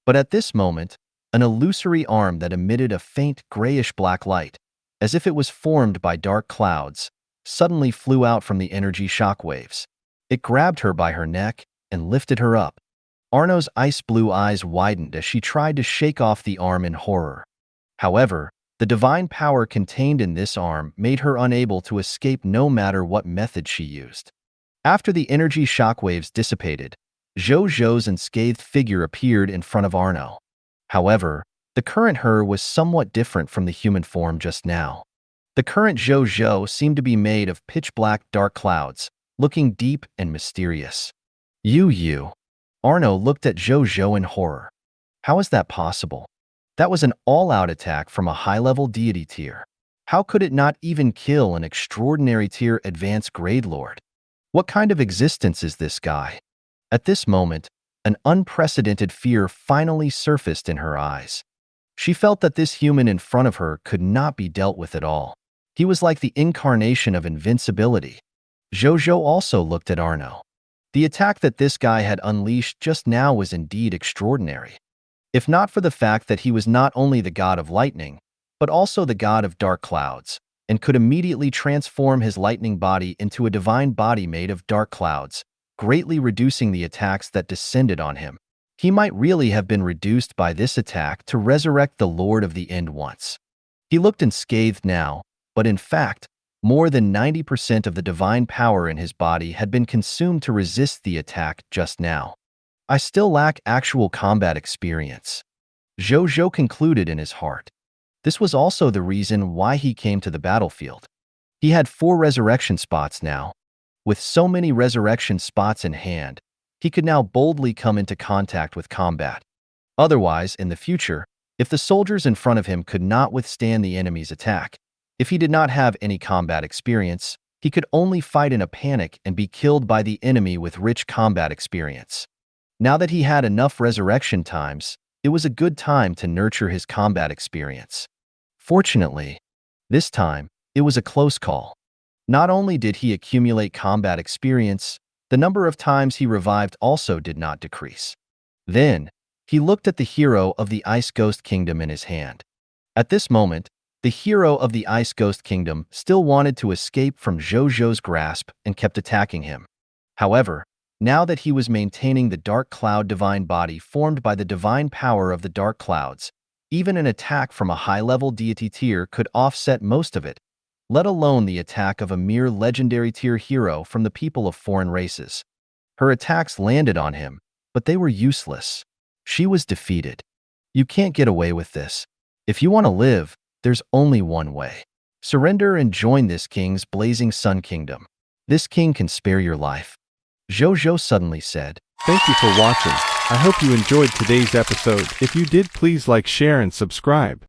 But at this moment, an illusory arm that emitted a faint grayish-black light, as if it was formed by dark clouds, suddenly flew out from the energy shockwaves. It grabbed her by her neck and lifted her up. Arno's ice-blue eyes widened as she tried to shake off the arm in horror. However, the divine power contained in this arm made her unable to escape no matter what method she used. After the energy shockwaves dissipated, Zhou Zhou's unscathed figure appeared in front of Arno. However, the current her was somewhat different from the human form just now. The current Zhou Zhou seemed to be made of pitch-black dark clouds, looking deep and mysterious. You. Arno looked at Zhou Zhou in horror. How is that possible? That was an all-out attack from a high-level deity tier. How could it not even kill an extraordinary tier advanced grade lord? What kind of existence is this guy? At this moment, an unprecedented fear finally surfaced in her eyes. She felt that this human in front of her could not be dealt with at all. He was like the incarnation of invincibility. Zhou Zhou also looked at Arno. The attack that this guy had unleashed just now was indeed extraordinary. If not for the fact that he was not only the god of lightning, but also the god of dark clouds, and could immediately transform his lightning body into a divine body made of dark clouds, greatly reducing the attacks that descended on him. He might really have been reduced by this attack to resurrect the Lord of the End once. He looked unscathed now, but in fact, more than 90% of the divine power in his body had been consumed to resist the attack just now. I still lack actual combat experience. Zhou Zhou concluded in his heart. This was also the reason why he came to the battlefield. He had 4 resurrection spots now. With so many resurrection spots in hand, he could now boldly come into contact with combat. Otherwise, in the future, if the soldiers in front of him could not withstand the enemy's attack, if he did not have any combat experience, he could only fight in a panic and be killed by the enemy with rich combat experience. Now that he had enough resurrection times, it was a good time to nurture his combat experience. Fortunately, this time, it was a close call. Not only did he accumulate combat experience, the number of times he revived also did not decrease. Then, he looked at the hero of the Ice Ghost Kingdom in his hand. At this moment, the hero of the Ice Ghost Kingdom still wanted to escape from Zhou Zhou's grasp and kept attacking him. However, now that he was maintaining the Dark Cloud divine body formed by the divine power of the Dark Clouds, even an attack from a high-level deity tier could offset most of it, let alone the attack of a mere legendary tier hero from the people of foreign races. Her attacks landed on him, but they were useless. She was defeated. You can't get away with this. If you want to live, there's only one way. Surrender and join this king's blazing sun kingdom. This king can spare your life. Zhou Zhou suddenly said. Thank you for watching. I hope you enjoyed today's episode. If you did, please like, share, and subscribe.